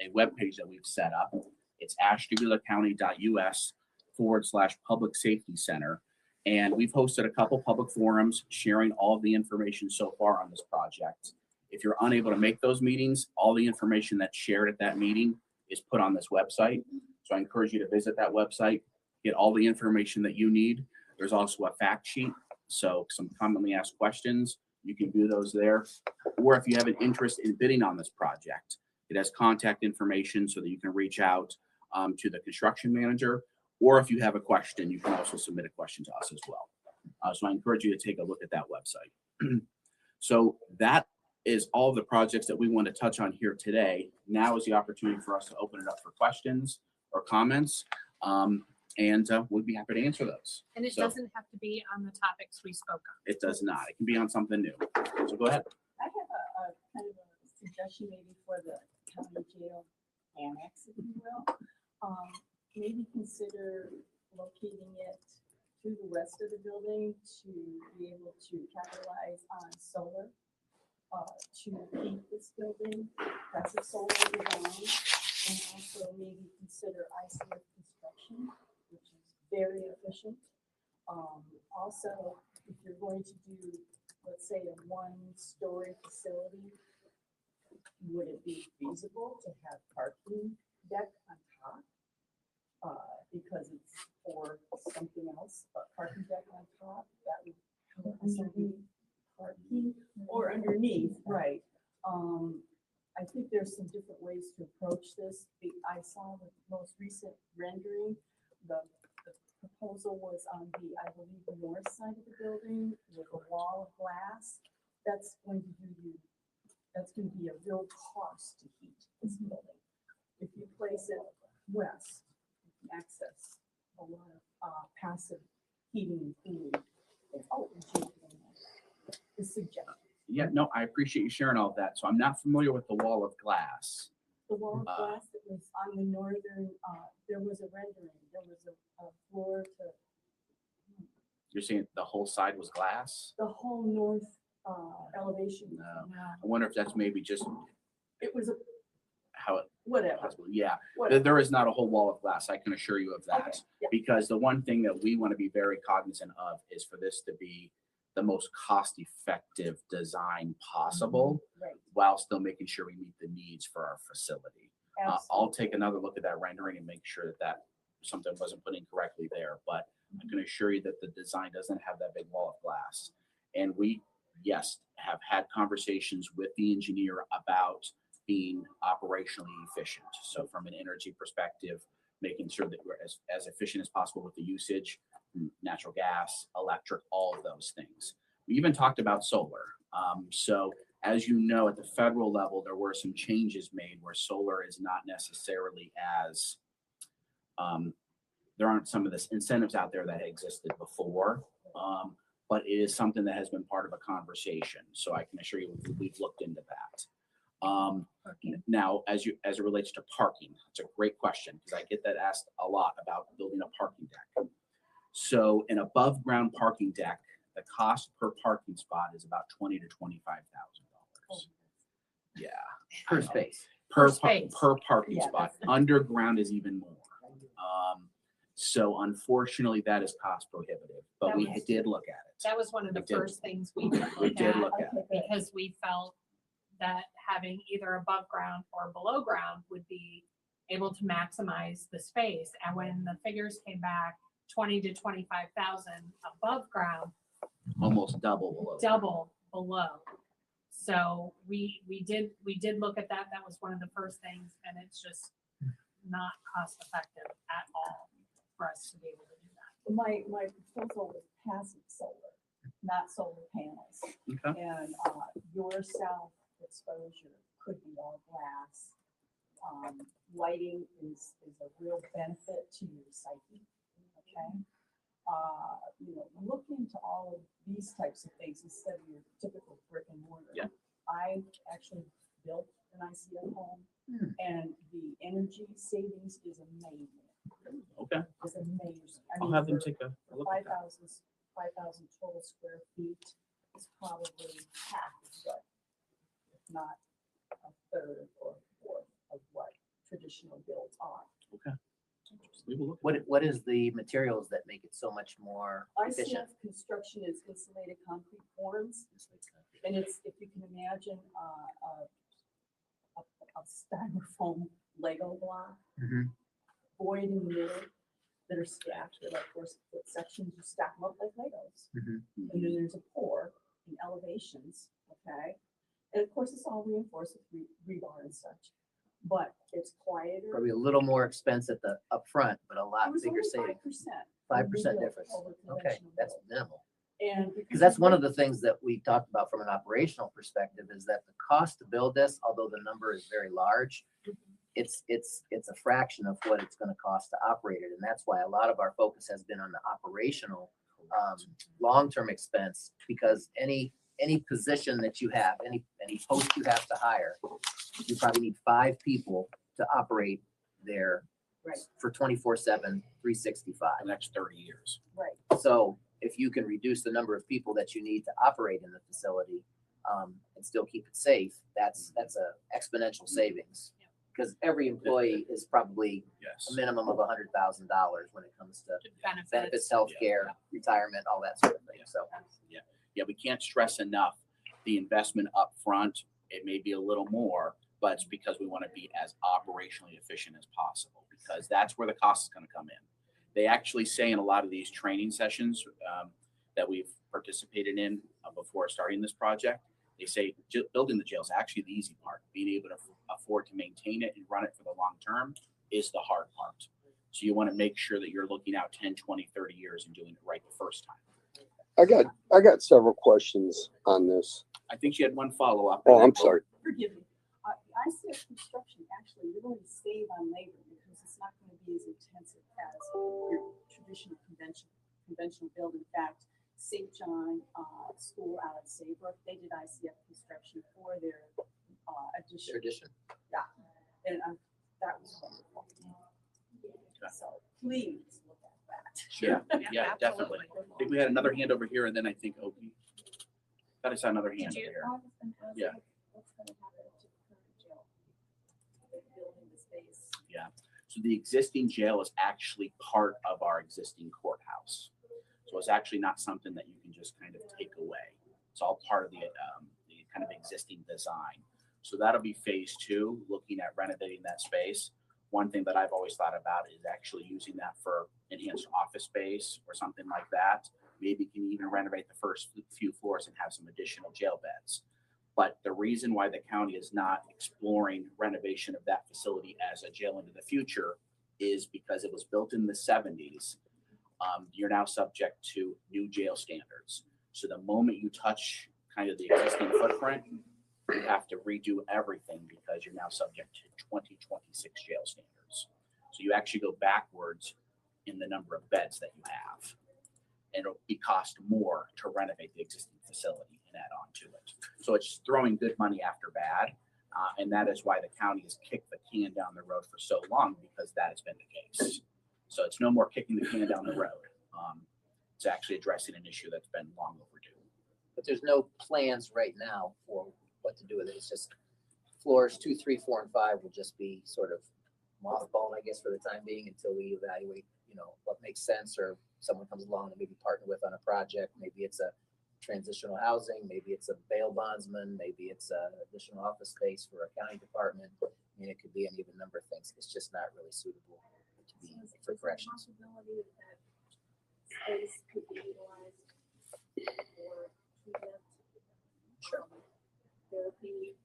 a webpage that we've set up. It's ashtabulacounty.us/public safety center. And we've hosted a couple public forums sharing all of the information so far on this project. If you're unable to make those meetings, all the information that's shared at that meeting is put on this website. So I encourage you to visit that website, get all the information that you need. There's also a fact sheet. So some commonly asked questions, you can view those there. Or if you have an interest in bidding on this project, it has contact information so that you can reach out to the construction manager. Or if you have a question, you can also submit a question to us as well. So I encourage you to take a look at that website. So that is all the projects that we want to touch on here today. Now is the opportunity for us to open it up for questions or comments. And we'd be happy to answer those. And it doesn't have to be on the topics we spoke on. It does not. It can be on something new. So go ahead. I have a kind of a suggestion maybe for the county jail annex, if you will. Maybe consider locating it to the west of the building to be able to capitalize on solar to heat this building. That's a solar design. And also maybe consider isolated construction, which is very efficient. Also, if you're going to do, let's say, a one-story facility, would it be feasible to have parking deck on top? Because it's for something else, but parking deck on top, that would cover underneath parking or underneath, right? I think there's some different ways to approach this. I saw the most recent rendering. The proposal was on the, I believe, the north side of the building with a wall of glass. that's going to do you, that's going to be a real cost to heat this building. If you place it west, you can access a lot of passive heating and cooling. Is suggested. Yeah, no, I appreciate you sharing all of that. So I'm not familiar with the wall of glass. The wall of glass that was on the northern, there was a rendering, there was a floor to, You're saying the whole side was glass? the whole north elevation. No. I wonder if that's maybe just It was a, how it whatever, possible. Yeah, whatever. there is not a whole wall of glass. I can assure you of that. Okay, yeah. Because the one thing that we want to be very cognizant of is for this to be the most cost-effective design possible, Right. while still making sure we meet the needs for our facility. I'll Absolutely. take another look at that rendering and make sure that something wasn't put in correctly there, but I can assure you that the design doesn't have that big wall of glass. And we, yes, have had conversations with the engineer about being operationally efficient. So from an energy perspective, making sure that we're as efficient as possible with the usage, natural gas, electric, all of those things. We even talked about solar. So as you know, at the federal level, there were some changes made where solar is not necessarily as, there aren't some of the incentives out there that existed before, but it is something that has been part of a conversation. So I can assure you we've looked into that. Now, as it relates to parking, it's a great question because I get that asked a lot about building a parking deck. So an above ground parking deck, the cost per parking spot is about $20,000 to $25,000. Yeah. Per I know. space. Per space. Per parking Yeah, spot. Underground is even more. So unfortunately, that is cost prohibitive, but That we was- did look at it. That was one of the We did. first things we did We look did at, look at it. because we felt that having either above ground or below ground would be able to maximize the space. And when the figures came back, 20 to 25,000 above ground, Almost double below. double below. So we did look at that. That was one of the first things, and it's just not cost effective at all for us to be able to do that. My proposal was passive solar, not solar panels. Okay. And your south exposure could be all glass. Lighting is a real benefit to your psyche, okay? Look into all of these types of things instead of your typical brick and mortar. Yeah. I actually built an ICF home, and the energy savings is amazing. Okay. Is amazing. I I'll mean, have them for- take a for look at that. 5,000 total square feet is probably half of what, if not a third or a fourth of what traditional builds are. Okay. We will look. What is the materials that make it so much more efficient? ICF construction is insulated concrete forms, and it's, if you can imagine, a styrofoam Lego block, Mhm. void in the middle, that are stacked, they're like 4-foot sections, you stack them up like Legos. Mhm. And then there's a pour in elevations, okay? And of course, it's all reinforced with rebar and such, but it's quieter. Probably a little more expense at the upfront, but a It lot was bigger only savings. 5%. 5% rebuilt difference. over Okay, conventional that's build. minimal. And Because that's of one of the things that we talked about from an operational perspective is that the cost to build this, although the number is very large, it's a fraction of what it's gonna cost to operate it. And that's why a lot of our focus has been on the operational, long-term expense, because any position that you have, any post you have to hire, you probably need 5 people to operate there Right. for 24/7, 365. The next 30 years. Right. So if you can reduce the number of people that you need to operate in the facility, and still keep it safe, that's a exponential savings. Because every employee is probably Yes. a minimum of $100,000 when it comes to benefits, Benefits. healthcare, retirement, all that sort of thing. So Yeah, we can't stress enough the investment up front. It may be a little more, but it's because we want to be as operationally efficient as possible, because that's where the cost is going to come in. They actually say in a lot of these training sessions that we've participated in before starting this project, they say building the jail is actually the easy part. Being able to afford to maintain it and run it for the long term is the hard part. So you want to make sure that you're looking out 10, 20, 30 years and doing it right the first time. I got several questions on this. I think she had one follow-up. Oh, I'm sorry. Forgive me. ICF construction actually really save on labor because it's not going to be as intensive as your traditional conventional build. In fact, St. John School out at Saybrook, they did ICF construction for their addition. Yeah, and that was wonderful. So please look at that. Sure. Yeah, Yeah, definitely. I think we had another hand over here, and then I think Opie. Thought I saw another hand over you? here. Yeah. What's going to happen to the current jail? Building the space. Yeah. So the existing jail is actually part of our existing courthouse. So it's actually not something that you can just kind of take away. It's all part of the kind of existing design. So that'll be phase 2, looking at renovating that space. One thing that I've always thought about is actually using that for enhanced office space or something like that. Maybe you can even renovate the first few floors and have some additional jail beds. But the reason why the county is not exploring renovation of that facility as a jail into the future is because it was built in the 70s. You're now subject to new jail standards. So the moment you touch kind of the existing footprint, you have to redo everything because you're now subject to 2026 jail standards. So you actually go backwards in the number of beds that you have. And it'll be cost more to renovate the existing facility and add on to it. So it's throwing good money after bad. And that is why the county has kicked the can down the road for so long, because that has been the case. So it's no more kicking the can down the road. It's actually addressing an issue that's been long overdue. But there's no plans right now for what to do with it. It's just floors 2, 3, 4, and 5 will just be sort of mothballed, I guess, for the time being until we evaluate, what makes sense, or someone comes along and maybe partner with on a project. Maybe it's a transitional housing, maybe it's a bail bondsman, maybe it's an additional office space for a county department. I mean, it could be any of a number of things. It's just not really suitable to be for corrections. Possibility that space could be utilized for treatment, therapy,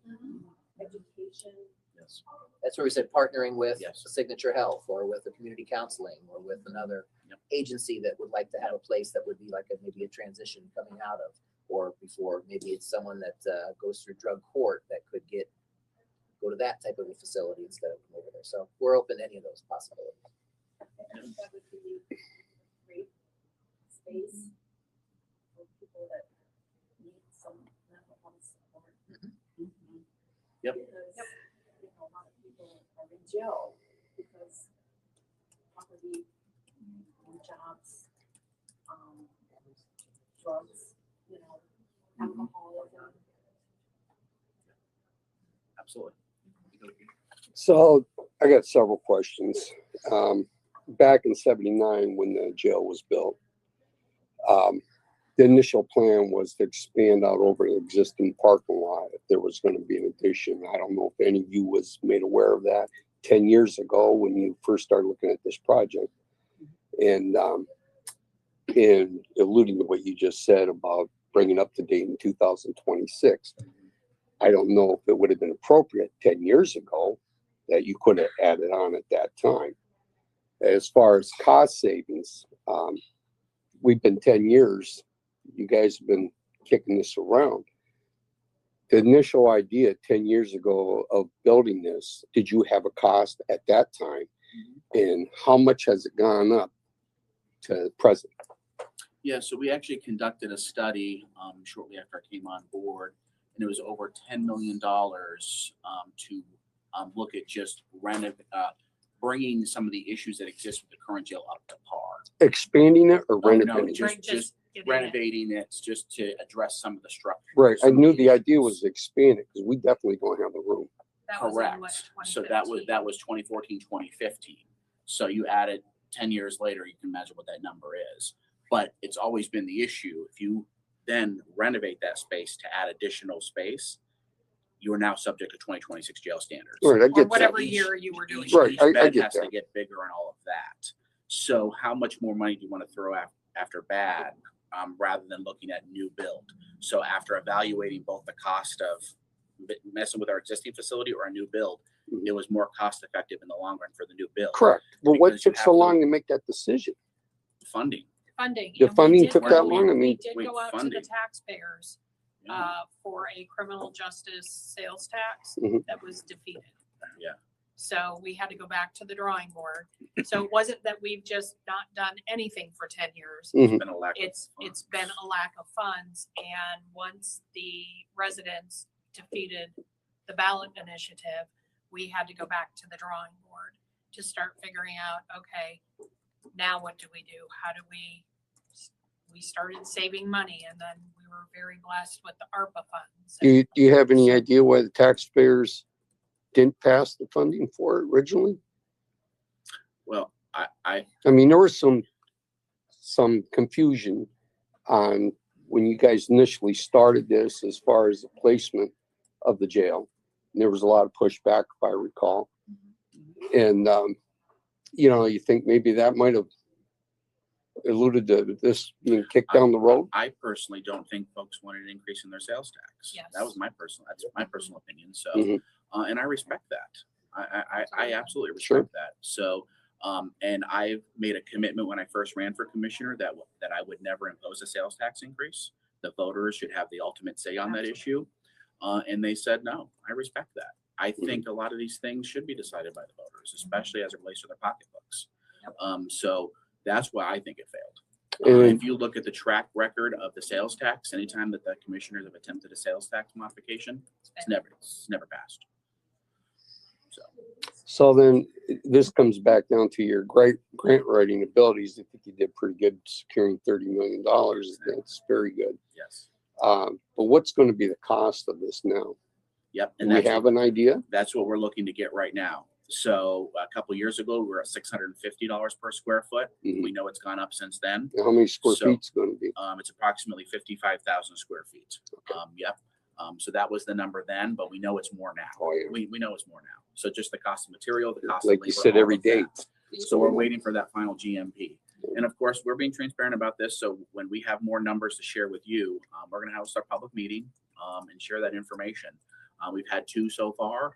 education. Yes. That's where we said partnering with Yes. Signature Health or with a community counseling or with another agency that would like to have a place that would be like maybe a transition coming out of, or before, maybe it's someone that goes through drug court that could go to that type of a facility instead of come over there. So we're open to any of those possibilities. I think that would be great space for people that need some mental health support. Yep. Because, a lot of people are in jail because poverty, jobs, drugs, alcoholism. Absolutely. So I got several questions. Back in '79, when the jail was built, the initial plan was to expand out over the existing parking lot if there was going to be an addition. I don't know if any of you was made aware of that 10 years ago when you first started looking at this project. And alluding to what you just said about bringing up to date in 2026, I don't know if it would have been appropriate 10 years ago that you could have added on at that time. As far as cost savings, we've been 10 years. You guys have been kicking this around. The initial idea 10 years ago of building this, did you have a cost at that time? And how much has it gone up to present? Yeah, so we actually conducted a study shortly after I came on board, and it was over $10 million to look at just bringing some of the issues that exist with the current jail up to par. Expanding it or renovating No, it? just renovating it just to address some of the structure. Right. I knew the idea was to expand it because we definitely don't have the room. That was in Correct. what, So that was 2014, 2015. So you added 10 years later, you can imagine what that number is. But it's always been the issue. If you then renovate that space to add additional space, you are now subject to 2026 jail standards. Right, I Or get whatever that. year you were doing. Right, Each I bed get has that. to get bigger and all of that. So how much more money do you want to throw after bad rather than looking at new build? So after evaluating both the cost of messing with our existing facility or a new build, it was more cost effective in the long run for the new build. Correct. But what Because you took have so to- long to make that decision? Funding. Funding. The and we funding did took go- that long? I mean, We did wait, go out to funding. the taxpayers for a criminal justice sales tax Mhm. that was defeated. Yeah. So we had to go back to the drawing board. So it wasn't that we've just not done anything for 10 years. Mhm. It's been a lack of It's been a lack of funds. And once the residents defeated the ballot initiative, we had to go back to the drawing board to start figuring out, okay, now what do we do? How do we started saving money, and then we were very blessed with the ARPA funds. Do you have any idea why the taxpayers didn't pass the funding for it originally? Well, I mean, there was some confusion on when you guys initially started this as far as the placement of the jail. And there was a lot of pushback, if I recall. And, you know, you think maybe that might have alluded to this being kicked down the road? I personally don't think folks wanted an increase in their sales tax. Yes. That's my personal opinion. So, Mhm. And I respect that. I absolutely respect Sure. that. So, and I've made a commitment when I first ran for commissioner that I would never impose a sales tax increase. The voters should have the ultimate say on that issue. And they said, no, I respect that. I think a lot of these things should be decided by the voters, especially as it relates to their pocketbooks. So that's why I think it failed. And If you look at the track record of the sales tax, anytime that the commissioners have attempted a sales tax modification, it's never passed. so then this comes back down to your grant writing abilities. I think you did pretty good securing $30 million. That's very good. Yes. But what's going to be the cost of this now? Yep. Do we have an idea? That's what we're looking to get right now. So a couple of years ago, we were at $650 per square foot. Mhm. We know it's gone up since then. How many square So- feet's going to be? It's approximately 55,000 square feet. Yep. So that was the number then, but we know it's more now. Oh, yeah. We know it's more now. So just the cost of material, the cost of Like labor. you said, all every of that. day. So we're waiting for that final GMP. And of course, we're being transparent about this. So when we have more numbers to share with you, we're going to host our public meeting and share that information. We've had 2 so far,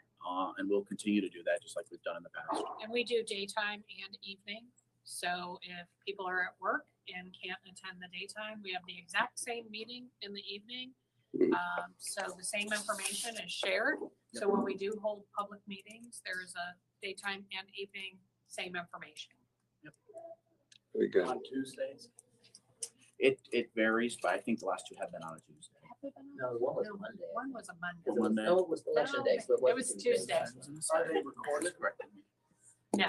and we'll continue to do that just like we've done in the past. And we do daytime and evening. So if people are at work and can't attend the daytime, we have the exact same meeting in the evening. So the same information is shared. So when we do hold public meetings, there's a daytime and evening, same information. Very good. On Tuesdays. It varies, but I think the last 2 have been on a Tuesday. No, one was No, Monday. One was a 'Cause Monday. it was- Monday. No, it was election day, so it It wasn't. was Tuesday. Are they recorded? No,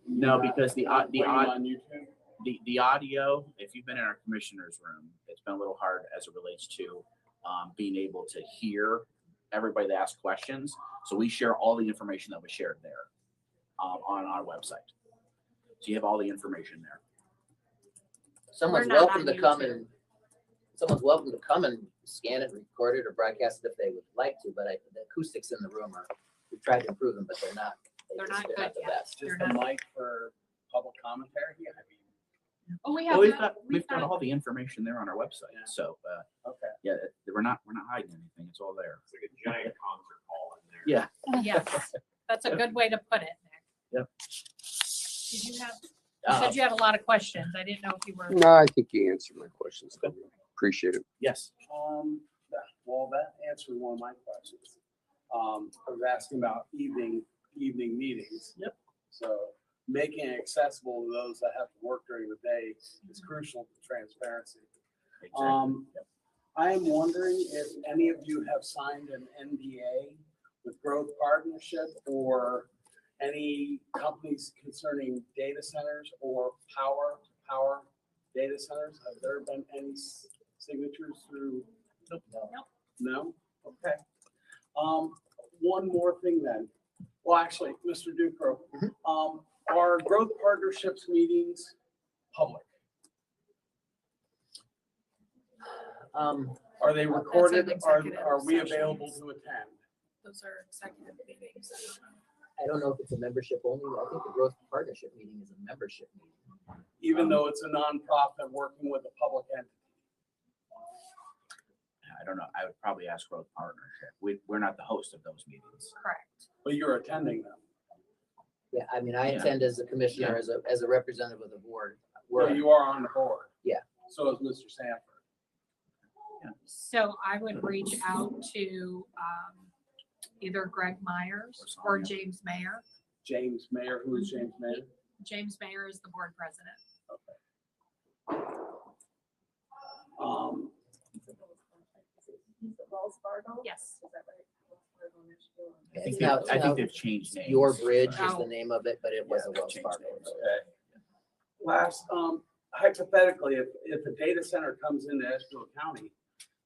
No, because Putting them on YouTube? the audio, if you've been in our commissioner's room, it's been a little hard as it relates to being able to hear everybody that asks questions. So we share all the information that was shared there on our website. So you have all the information there. Someone's We're not welcome on to come YouTube. and, someone's welcome to come and scan it, record it, or broadcast it if they would like to, but the acoustics in the room are, we've tried to improve them, but they're not. They're not the good yet. best. Just They're the not- mic for public commentary? I mean, oh, we Well, have, we've got all the information there on our website. Yeah. So okay. yeah, we're not hiding anything. It's all there. It's like a giant concert hall in there. Yeah. yes, that's a good way to put it, Nick. Yep. Did you have, you said you had a lot of questions. I didn't know if you were. No, I think you answered my questions. Appreciate it. Yes. Well, that answered one of my questions. I was asking about evening meetings. Yep. So making it accessible to those that have to work during the day is crucial to transparency. Exactly. I am wondering if any of you have signed an NDA with Growth Partnership or any companies concerning data centers or power data centers. Have there been any signatures through? No? Okay. One more thing then. Well, actually, Mr. Ducro, are Growth Partnerships meetings public? Are they recorded? executive Are we session. available to attend? Those are executive meetings. I don't know if it's a membership only. I think the Growth Partnership meeting is a membership meeting. Even though it's a nonprofit working with a public entity? I don't know. I would probably ask Growth Partnership. We're not the host of those meetings. Correct. But you're attending them. Yeah, I mean, I Yeah. attend as a commissioner, as a representative of the board. Well, We're, you are on the board. Yeah. So is Mr. Sanford. So I would reach out to either Greg Myers or James Mayer. James Mayer, who is James Mayer? James Mayer is the board president. He's at Wells Fargo? Yes. Is that right? Wells Fargo, Ashtabula. I It's think, now- I now think they've changed names. Your Bridge is Oh. the name of it, but it was Yeah, a they've Wells changed Fargo. names. Okay. Last, hypothetically, if a data center comes into Ashtabula County,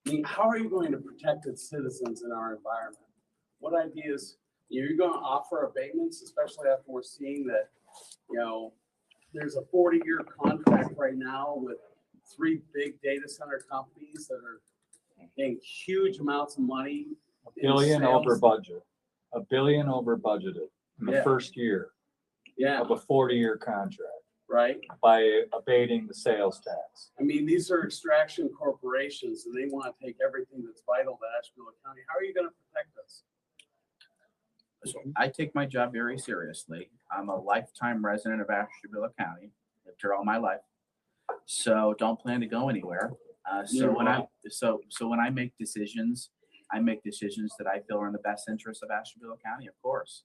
I mean, how are you going to protect its citizens in our environment? What ideas, you're going to offer abatements, especially after we're seeing that, there's a 40-year contract right now with 3 big data center companies that are paying huge amounts of money. $1 billion sales. over budget, $1 billion over budgeted in the Yeah. first year Yeah, of a 40-year contract right. by abating the sales tax. I mean, these are extraction corporations and they want to take everything that's vital to Ashtabula County. How are you going to protect us? So I take my job very seriously. I'm a lifetime resident of Ashtabula County, lived here all my life. So don't plan to go anywhere. So when I make decisions that I feel are in the best interest of Ashtabula County, of course.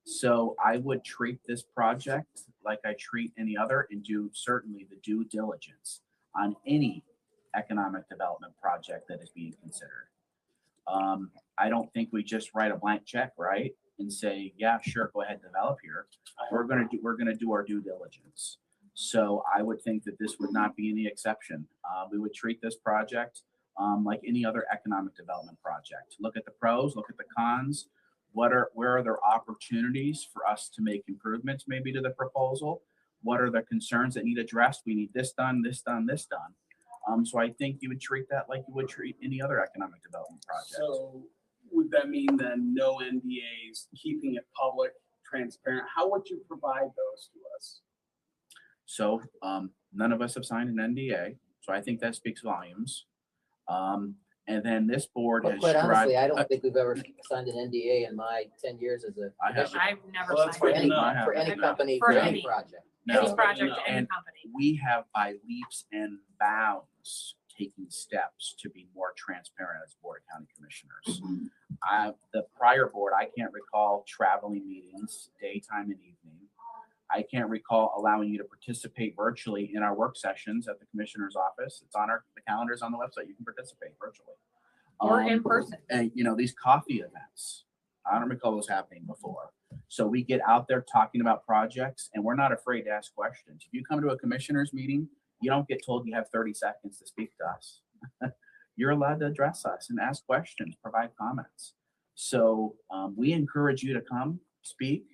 So I would treat this project like I treat any other and do certainly the due diligence on any economic development project that is being considered. I don't think we just write a blank check, right? And say, yeah, sure, go ahead, develop here. We're gonna do our due diligence. So I would think that this would not be any exception. We would treat this project like any other economic development project. Look at the pros, look at the cons. Where are there opportunities for us to make improvements maybe to the proposal? What are the concerns that need addressed? We need this done, this done, this done. So I think you would treat that like you would treat any other economic development project. So would that mean then no NDAs, keeping it public, transparent? How would you provide those to us? So none of us have signed an NDA, so I think that speaks volumes. And then this board But has quite honestly, tried. I don't think we've ever signed an NDA in my 10 years as a I haven't. commissioner. I've never Well, that's For signed good any, enough. any for any No. company, For for any any. project. No. project to any And company. we have by leaps and bounds taken steps to be more transparent as Board of County Commissioners. The prior board, I can't recall traveling meetings, daytime and evening. I can't recall allowing you to participate virtually in our work sessions at the commissioner's office. It's on the calendars on the website. You can participate virtually. Or in person. And these coffee events, I don't recall those happening before. So we get out there talking about projects and we're not afraid to ask questions. If you come to a commissioner's meeting, you don't get told you have 30 seconds to speak to us. You're allowed to address us and ask questions, provide comments. So we encourage you to come speak.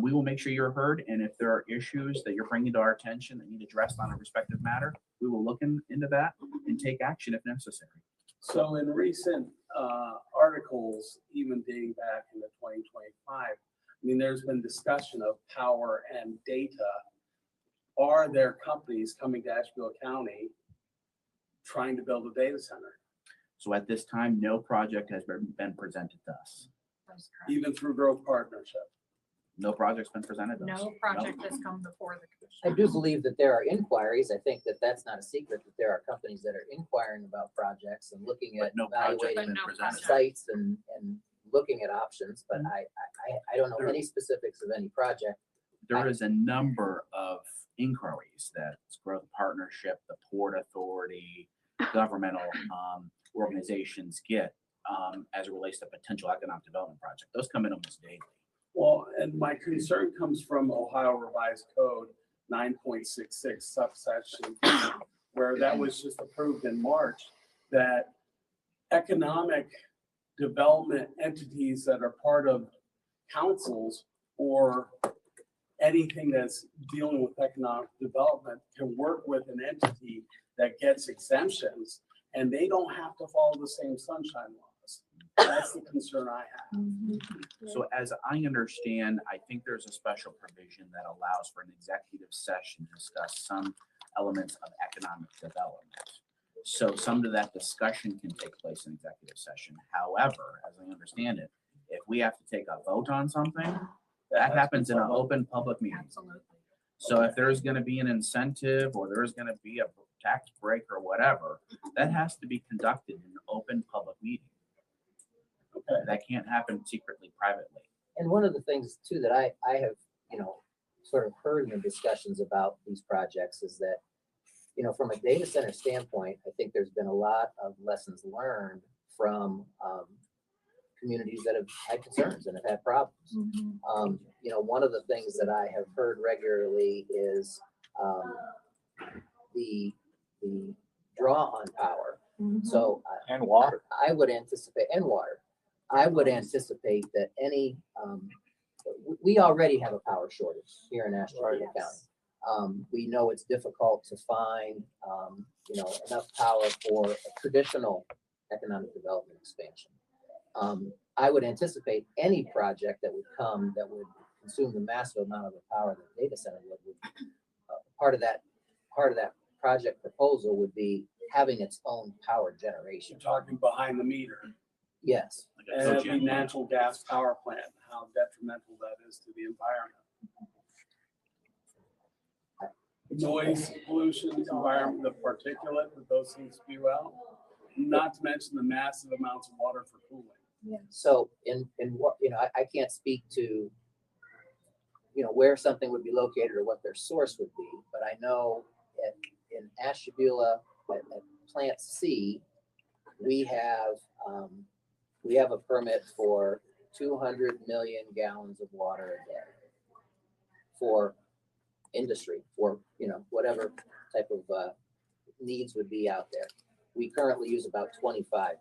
We will make sure you're heard. And if there are issues that you're bringing to our attention that need addressed on a respective matter, we will look into that and take action if necessary. So in recent articles, even dating back into 2025, I mean, there's been discussion of power and data. Are there companies coming to Ashtabula County trying to build a data center, So at this time, no project has been presented to us. That's correct. even through growth partnership? No project's been presented to us. No project has come before the I commission. do believe that there are inquiries. I think that that's not a secret, that there are companies that are inquiring about projects and looking But at no project has evaluating been no presented. project. sites and looking at options, but I don't know There- any specifics of any project. There is a number of inquiries that Growth Partnership, the Port Authority, governmental organizations get as it relates to potential economic development project. Those come in almost daily. Well, and my concern comes from Ohio Revised Code 9.66 subsection, where that was just approved in March, that economic development entities that are part of councils or anything that's dealing with economic development can work with an entity that gets exemptions, and they don't have to follow the same sunshine laws. That's the concern I have. So as I understand, I think there's a special provision that allows for an executive session to discuss some elements of economic development. So some of that discussion can take place in executive session. However, as I understand it, if we have to take a vote on something, that happens in an open public meeting. Absolutely. So if there's going to be an incentive or there's going to be a tax break or whatever, that has to be conducted in an open public meeting. Okay. That can't happen secretly, privately. And one of the things too that I have, sort of heard in the discussions about these projects is that, from a data center standpoint, I think there's been a lot of lessons learned from communities that have had concerns and have had problems. One of the things that I have heard regularly is the draw on power. So And water. I would anticipate, and water, I would anticipate that any, we already have a power shortage here in Ashtabula County. We know it's difficult to find, enough power for a traditional economic development expansion. I would anticipate any project that would come that would consume the massive amount of the power that the data center would part of that project proposal would be having its own power generation. You're talking behind the meter. Yes. Like a And every cogen. natural gas power plant, how detrimental that is to the environment. Noise pollution, environment, the particulate that those things spew out, not to mention the massive amounts of water for cooling. So in what, I can't speak to, where something would be located or what their source would be, but I know in Ashtabula at Plant C, we have a permit for 200 million gallons of water a day for industry, for, whatever type of needs would be out there. We currently use about 25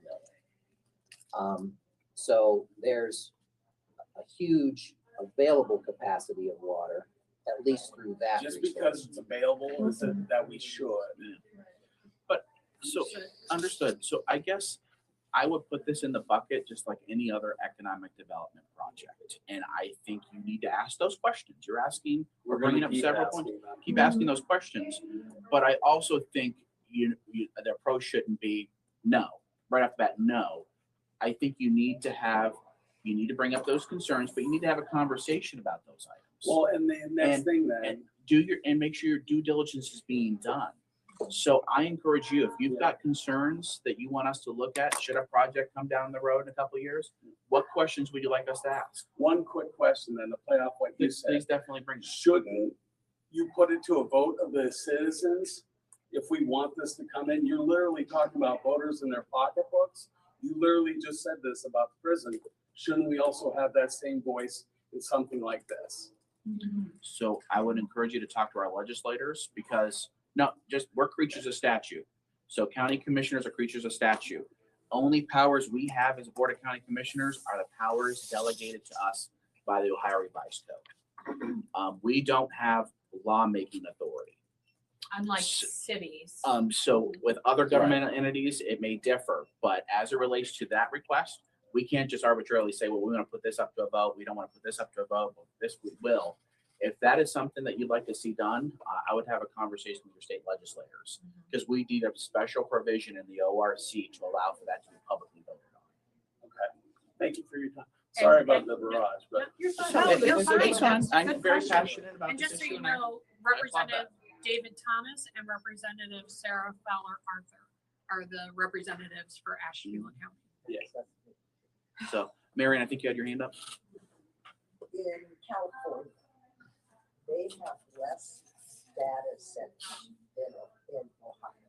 million. So there's a huge available capacity of water, at least through that. Just resource. because it's available, is it that we should? So, understood. So I guess I would put this in the bucket just like any other economic development project. And I think you need to ask those questions. You're asking, we're bringing up several points. Keep asking those questions. But I also think the approach shouldn't be no, right off the bat, no. I think you need to bring up those concerns, but you need to have a conversation about those items. Well, and the next thing then, And make sure your due diligence is being done. So I encourage you, if you've got concerns that you want us to look at, should a project come down the road in a couple of years, what questions would you like us to ask? one quick question then to play off what you Please said. definitely bring it. Shouldn't you put it to a vote of the citizens if we want this to come in? You're literally talking about voters and their pocketbooks. You literally just said this about the prison. Shouldn't we also have that same voice in something like this? So I would encourage you to talk to our legislators because we're creatures of statute. So county commissioners are creatures of statute. Only powers we have as a board of county commissioners are the powers delegated to us by the Ohio Revised Code. We don't have lawmaking authority. Unlike cities. So with other government entities, it may differ, but as it relates to that request, we can't just arbitrarily say, well, we want to put this up to a vote. We don't want to put this up to a vote, but this we will. If that is something that you'd like to see done, I would have a conversation with your state legislators because we need a special provision in the ORC to allow for that to be publicly voted on. Okay, thank you for your time. Sorry about the barrage, but You're fine. No, You're it's fine. I'm Good very question. passionate about And this just so issue. you and I- know, applaud Representative David Thomas and Representative Sarah Fowler Arthur are the representatives for Ashtabula County. yes. So, Marion, I think you had your hand up. In California, they have less data centers than in Ohio.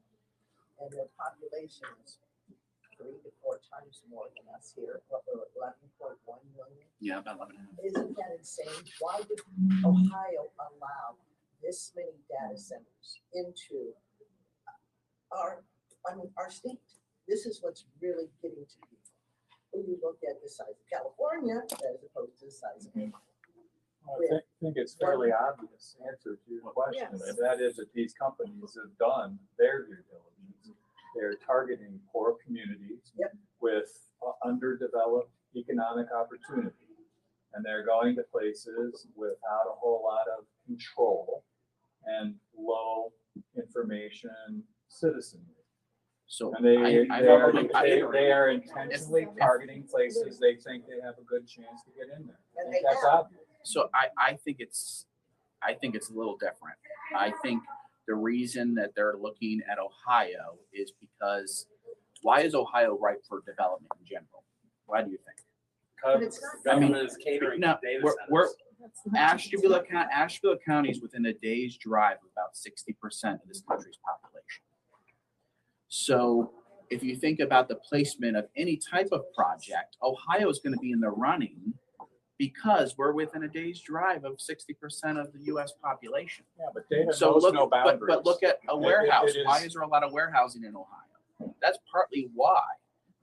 And their population is 3 to 4 times more than us here, over 11.1 million. Yeah, about 11. Isn't that insane? Why would Ohio allow this many data centers into our state? This is what's really getting to people. When you look at the size of California as opposed to the size of Ohio. I think it's fairly obvious answer to your question, Yes. and that is that these companies have done their due diligence. They're targeting poor communities Yep. with underdeveloped economic opportunity. And they're going to places without a whole lot of control and low information citizenry. So And they I are intentionally targeting places they think they have a good chance to get in there. I And think they that's have. obvious. So I think it's a little different. I think the reason that they're looking at Ohio is because why is Ohio ripe for development in general? Why do you think? Because government is catering No, to data we're centers. Ashtabula County is within a day's drive of about 60% of this country's population. So if you think about the placement of any type of project, Ohio is going to be in the running because we're within a day's drive of 60% of the US population. Yeah, but data So knows look, no but boundaries. look at a warehouse. it Why is- is there a lot of warehousing in Ohio? That's partly why,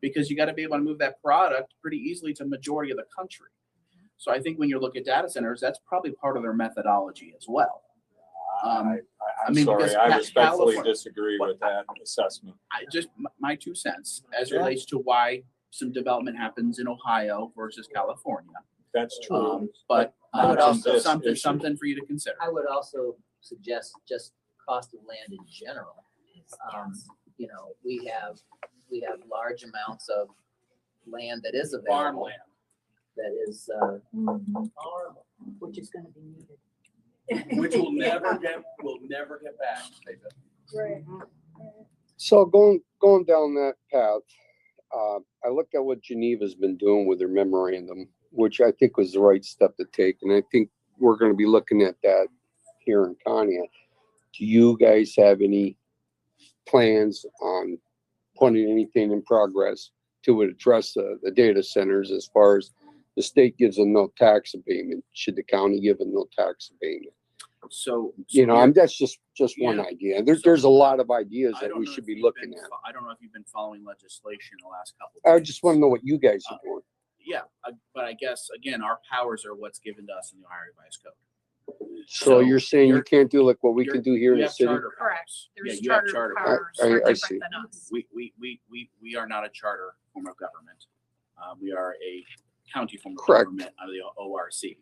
because you got to be able to move that product pretty easily to majority of the country. So I think when you look at data centers, that's probably part of their methodology as well. I'm because sorry, I respectfully California- disagree with that assessment. My 2 cents as it relates to why some development happens in Ohio versus California. That's true. But I would also- something for you to consider. I would also suggest just cost of land in general. You know, we have large amounts of land that is available. Farmland. That is, which is gonna be needed. Which will never get back. Right. So going down that path, I looked at what Geneva's been doing with their memorandum, which I think was the right step to take. And I think we're going to be looking at that here in Conneaut. Do you guys have any plans on putting anything in progress to address the data centers as far as the state gives them no tax abatement? Should the county give them no tax abatement? So That's just one Yeah. idea. There's a lot of ideas I that don't we know should if be you've looking been at. I don't know if you've been following legislation the last couple of I days. just want to know what you guys are doing. Yeah, but I guess, again, our powers are what's given to us in the Ohio Revised Code. So you're saying you you're- can't do like what we can do here in You the have city? charter Correct. powers. There's you have charter powers. powers I- are I different see. than us. We are not a charter form of government. We are a county form of Correct. government under the ORC.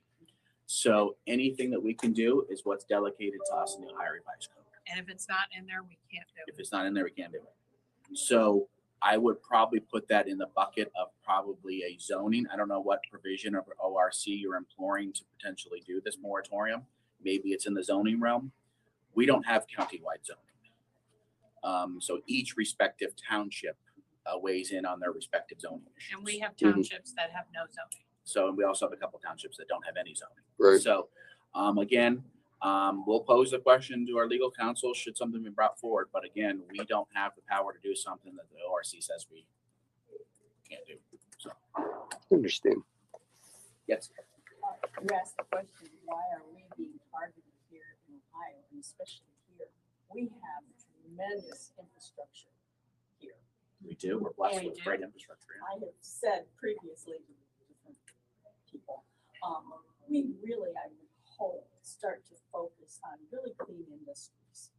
So anything that we can do is what's delegated to us in the Ohio Revised Code. And if it's not in there, we can't do If it. it's not in there, we can't do it. So I would probably put that in the bucket of probably a zoning. I don't know what provision of ORC you're imploring to potentially do this moratorium. Maybe it's in the zoning realm. We don't have countywide zoning. So each respective township weighs in on their respective zoning issues. And we have Mhm. townships that have no zoning. So we also have a couple townships that don't have any zoning. Right. So again, we'll pose the question to our legal counsel should something be brought forward. But again, we don't have the power to do something that the ORC says we can't do. So, Understand. yes. You asked the question, why are we being targeted here in Ohio, and especially here? We have tremendous infrastructure here. We do. We're blessed We with do. great infrastructure. I have said previously to different people, we really, I would hope, start to focus on really clean industries.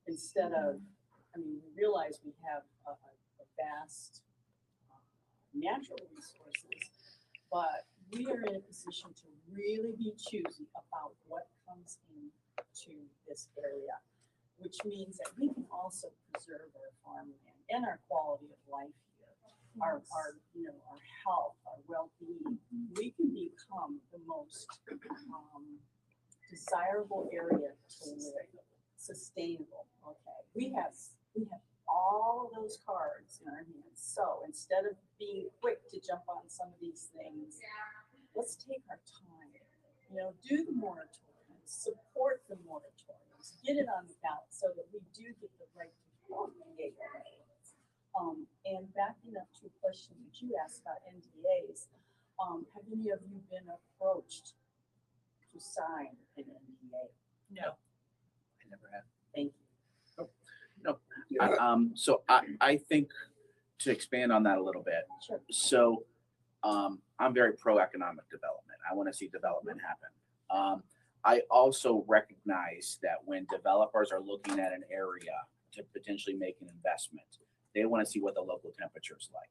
Instead of, we realize we have a vast natural resources, but we are in a position to really be choosy about what comes into this area, which means that we can also preserve our farmland and our quality of life here, our health, our well-being. We can become the most desirable area to live, sustainable. Okay, we have all of those cards in our hands. So instead of being quick to jump on some of these things, let's take our time. Do the moratoriums, support the moratoriums, get it on the ballot so that we do get the right to create. And backing up to a question that you asked about NDAs, have any of you been approached to sign an NDA? No. I never have. Thank you. So I think to expand on that a little bit. Sure. So I'm very pro economic development. I want to see development happen. I also recognize that when developers are looking at an area to potentially make an investment, they want to see what the local temperature is like.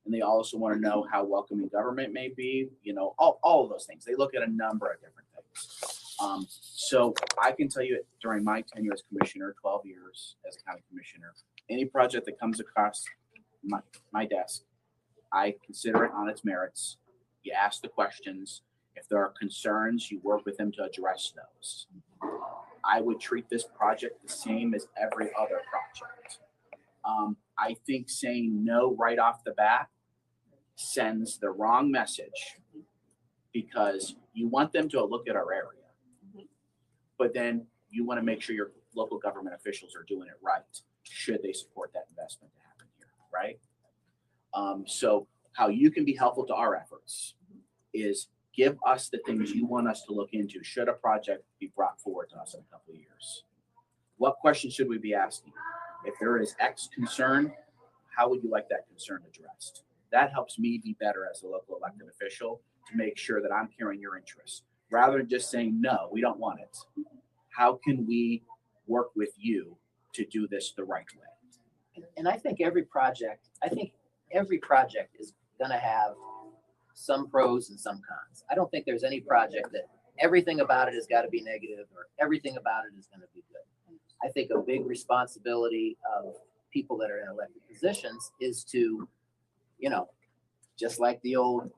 And they also want to know how welcoming government may be, all of those things. They look at a number of different things. So I can tell you during my tenure as commissioner, 12 years as a county commissioner, any project that comes across my desk, I consider it on its merits. You ask the questions. If there are concerns, you work with them to address those. I would treat this project the same as every other project. I think saying no right off the bat sends the wrong message, because you want them to look at our area, but then you want to make sure your local government officials are doing it right, should they support that investment to happen here, right? So how you can be helpful to our efforts is give us the things you want us to look into should a project be brought forward to us in a couple of years. What questions should we be asking? If there is X concern, how would you like that concern addressed? That helps me be better as a local elected official to make sure that I'm carrying your interests, rather than just saying, no, we don't want it. How can we work with you to do this the right way? And I think every project is gonna have some pros and some cons. I don't think there's any project that everything about it has got to be negative or everything about it is going to be good. I think a big responsibility of people that are in elected positions is to, you know, just like the old,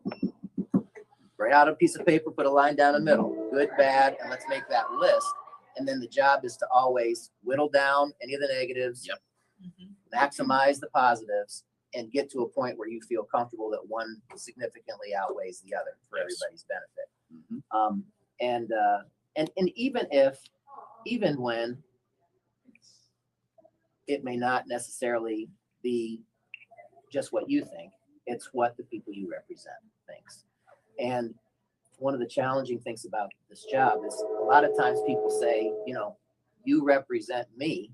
write out a piece of paper, put a line down the middle, good, bad, and let's make that list. And then the job is to always whittle down any of the negatives, maximize the positives, and get to a point where you feel comfortable that one significantly outweighs the other for everybody's benefit. And even when it may not necessarily be just what you think, it's what the people you represent thinks. And one of the challenging things about this job is a lot of times people say, you know, you represent me,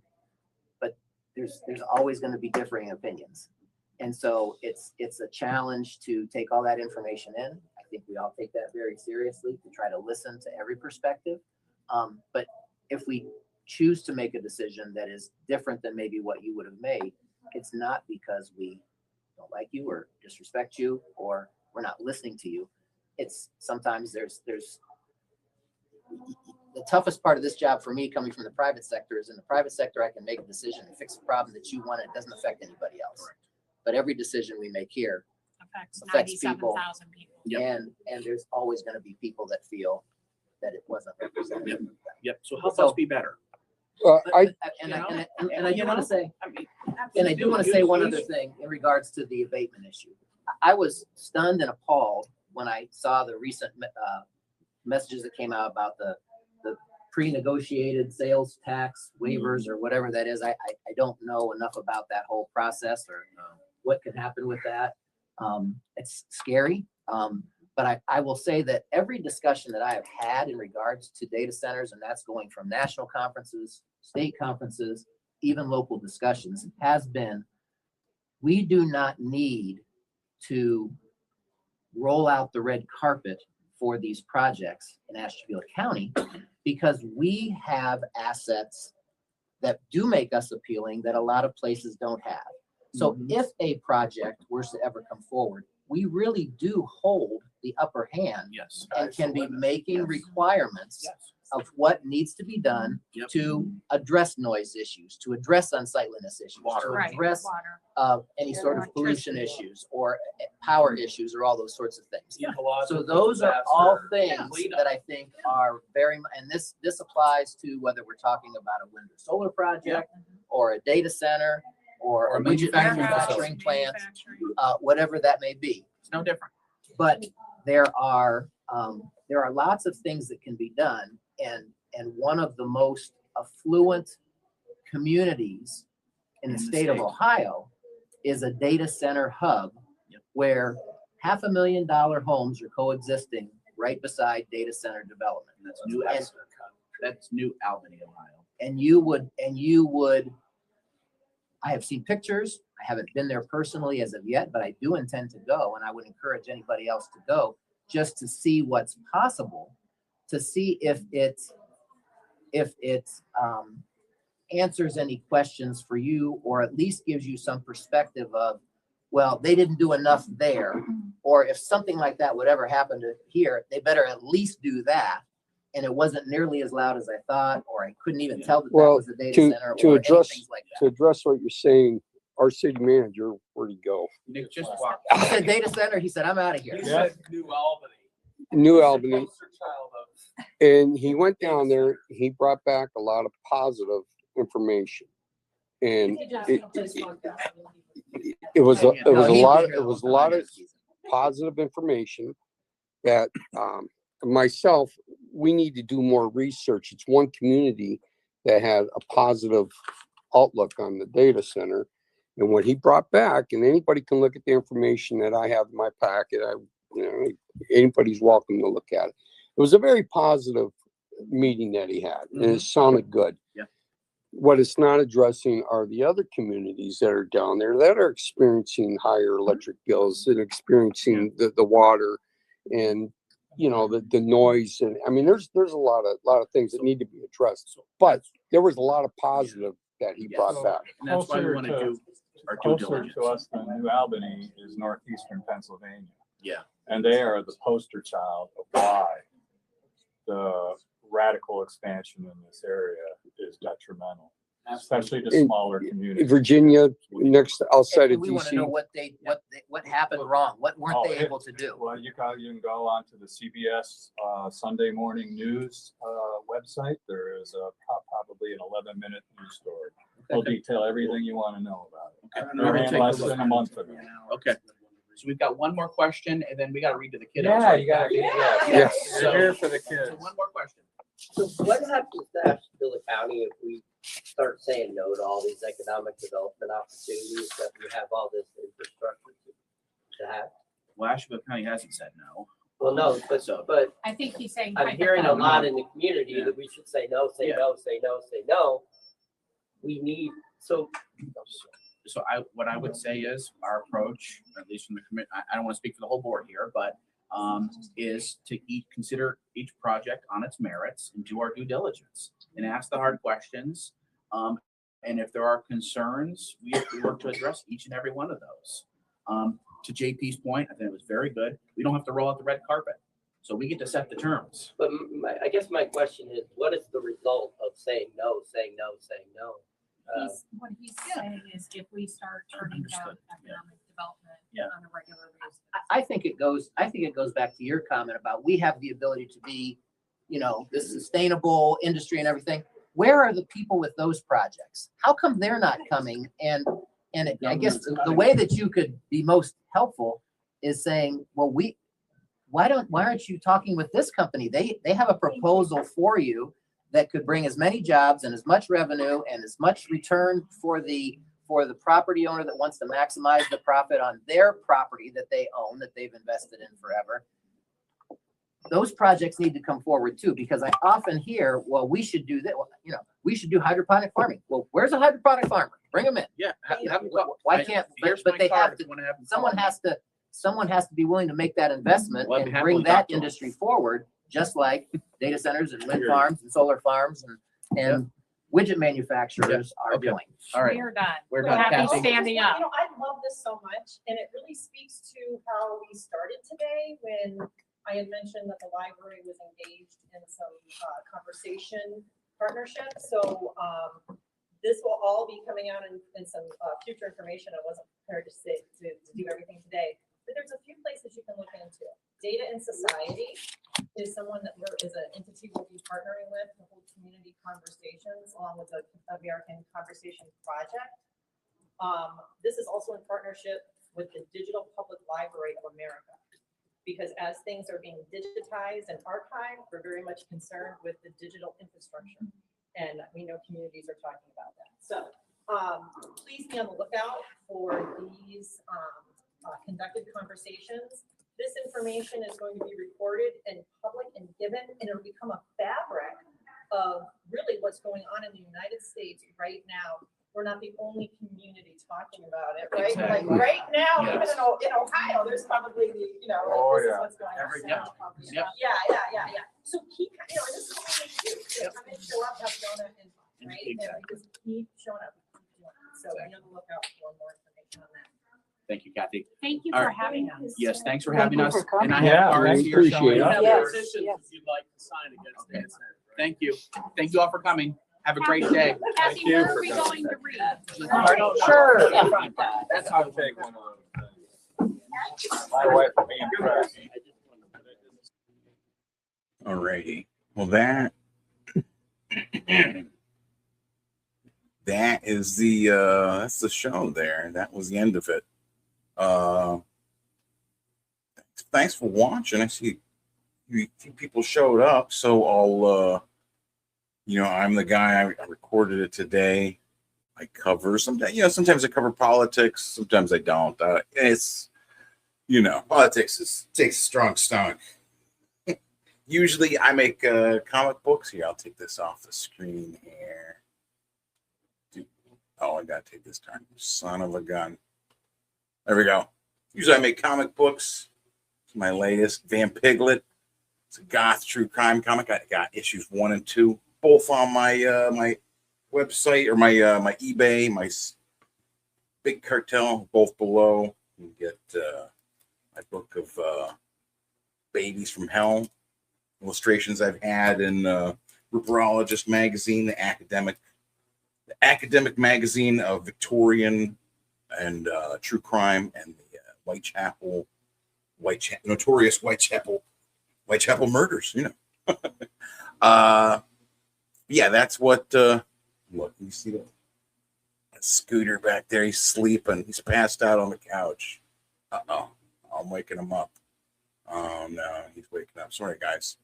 but there's always going to be differing opinions. And so it's a challenge to take all that information in. I think we all take that very seriously, to try to listen to every perspective. But if we choose to make a decision that is different than maybe what you would have made, it's not because we don't like you or disrespect you or we're not listening to you. It's sometimes there's the toughest part of this job for me coming from the private sector is in the private sector, I can make a decision and fix a problem that you want. It doesn't affect anybody else. Right. But every decision we make here affects 97,000 people. And there's always going to be people that feel that it wasn't represented. Yep. So help us be better. I do want to say one other thing in regards to the abatement issue. I was stunned and appalled when I saw the recent messages that came out about the pre-negotiated sales tax waivers or whatever that is. I don't know enough about that whole process or what could happen with that. It's scary. But I will say that every discussion that I have had in regards to data centers, and that's going from national conferences, state conferences, even local discussions, has been, we do not need to roll out the red carpet for these projects in Ashtabula County, because we have assets that do make us appealing that a lot of places don't have. So if a project were to ever come forward, we really do hold the upper hand and can be making requirements of what needs to be done to address noise issues, to address unsightliness issues, to address any sort of pollution issues or power issues or all those sorts of things. So those are all things that I think are very, and this applies to whether we're talking about a wind or solar project or a data center or a manufacturing plant, whatever that may be. It's no different. But there are lots of things that can be done, and one of the most affluent communities in the state of Ohio is a data center hub where $500,000 homes are coexisting right beside data center development. That's New Albany, Ohio. And you would. I have seen pictures. I haven't been there personally as of yet, but I do intend to go, and I would encourage anybody else to go just to see what's possible, to see if it answers any questions for you, or at least gives you some perspective of, well, they didn't do enough there, or if something like that would ever happen to here, they better at least do that. And it wasn't nearly as loud as I thought, or I couldn't even tell that that was a data center, or anything like that. To address what you're saying, our city manager, where'd he go? Nick just walked. I said data center. He said, I'm out of here. You said New Albany. New Albany. And he went down there, he brought back a lot of positive information. And it was a lot of positive information that myself, we need to do more research. It's one community that had a positive outlook on the data center. And what he brought back, and anybody can look at the information that I have in my packet, anybody's welcome to look at it. It was a very positive meeting that he had, and it sounded good. Yeah. What it's not addressing are the other communities that are down there that are experiencing higher electric bills and experiencing the water and the noise. And I mean, there's a lot of things that need to be addressed, but there was a lot of positive that he brought back. And that's why we want to do our due Closer diligence. to us than New Albany is northeastern Pennsylvania. Yeah. And they are the poster child of why the radical expansion in this area is detrimental, especially to smaller communities. Virginia, next outside of We want to know DC. what happened wrong. What weren't Oh, they able to do? Well, you can go onto the CBS Sunday morning news website. There is probably an 11-minute news story. It'll detail everything you want to know about it. Okay. They're in less than a month ago. Okay. So we've got one more question, and then we got to read to the kiddos. Yeah, right? you got to. Yes. You're here for the kids. So one more question. So what happens to Ashtabula County if we start saying no to all these economic development opportunities that we have all this infrastructure to have? Well, Ashtabula County hasn't said no. Well, no, but I think he's saying. I'm hearing a hypothetical. lot in the community Yeah. that we should say no, say Yeah. no, say no, say no. We need, so So what I would say is our approach, at least from the commit, I don't want to speak for the whole board here, but is to consider each project on its merits and do our due diligence and ask the hard questions. And if there are concerns, we work to address each and every one of those. To JP's point, I think it was very good. We don't have to roll out the red carpet. So we get to set the terms. but I guess my question is, what is the result of saying no, saying no, saying no? What he's saying is if we start turning down Understood. economic development Yeah. on a regular basis. I think it goes back to your comment about we have the ability to be, this sustainable industry and everything. Where are the people with those projects? How come they're not coming? And I guess the way that you could be most helpful is saying, well, why aren't you talking with this company? They have a proposal for you that could bring as many jobs and as much revenue and as much return for the property owner that wants to maximize the profit on their property that they own, that they've invested in forever. Those projects need to come forward too, because I often hear, well, we should do that. We should do hydroponic farming. Well, where's a hydroponic farmer? Bring them in. Yeah. Why can't, but they have to, someone has to be willing to make that investment Well, I'd and happily bring talk that to 'em. industry forward, just like data centers and wind farms and solar farms and widget manufacturers are Okay. doing. All right. We're done. We're done. Happy Kathy? standing up. I love this so much, and it really speaks to how we started today when I had mentioned that the library was engaged in some conversation partnerships. So this will all be coming out in some future information. I wasn't prepared to do everything today, but there's a few places you can look into. Data in Society is someone that is an entity we'll be partnering with to hold community conversations along with the American Conversation Project. This is also in partnership with the Digital Public Library of America, because as things are being digitized and archived, we're very much concerned with the digital infrastructure. And we know communities are talking about that. So please be on the lookout for these conducted conversations. This information is going to be recorded in public and given, and it'll become a fabric of really what's going on in the United States right now. We're not the only community talking about it, right? Exactly. Like right now, even Yes. in Ohio, there's probably this is what's going on. Yep. Yeah. So keep, and this is what we need to do. Just come and show up, have donut and, right? And Exactly. just keep showing up. Keep doing it. So be on the lookout for more information on that. Thank you, Kathy. Thank you All for right. having us. Yes, thanks for Thank having you us. for coming. And I Yeah, have cards we here appreciate showing. it. have Yes, petitions yes. if you'd like to sign against Okay. data center. Thank you. Thank you all for coming. Have a great day. Kathy, you where for are we coming. going to read? Sure. That's how to take one of those. My wife would be impressed. All righty. Well, that is the that's the show there. That was the end of it. Thanks for watching. I see a few people showed up, so I'll I'm the guy. I recorded it today. I cover sometimes I cover politics, sometimes I don't. It's politics takes a strong stomach. Usually I make comic books. Here, I'll take this off the screen here. Oh, I gotta take this turn. Son of a gun. There we go. Usually I make comic books. It's my latest, Van Piglet. It's a goth true crime comic. I got issues 1 and 2, both on my my website or my my eBay, my Big Cartel, both below. You get my book of Babies from Hell, illustrations I've had in Ripperologist magazine, the academic magazine of Victorian and true crime, and the notorious Whitechapel murders. Yeah, that's what. Look, you see that Scooter back there? He's sleeping. He's passed out on the couch. I'm waking him up. Oh no, he's waking up. Sorry, guys.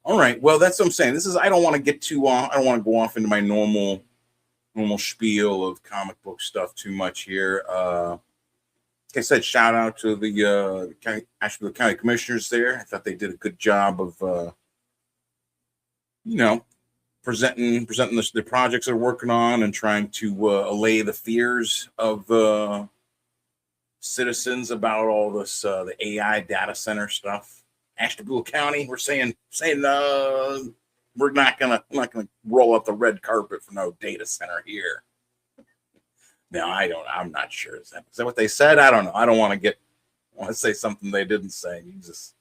All right. Well, that's what I'm saying. I don't want to get too on. I don't want to go off into my normal spiel of comic book stuff too much here. Like I said, shout out to the Ashtabula County Commissioners there. I thought they did a good job of, presenting the projects they're working on and trying to allay the fears of citizens about all this the AI data center stuff. Ashtabula County, we're saying we're not gonna roll out the red carpet for no data center here. No, I'm not sure. Is that what they said? I don't know. I don't want to say something they didn't say. Jesus.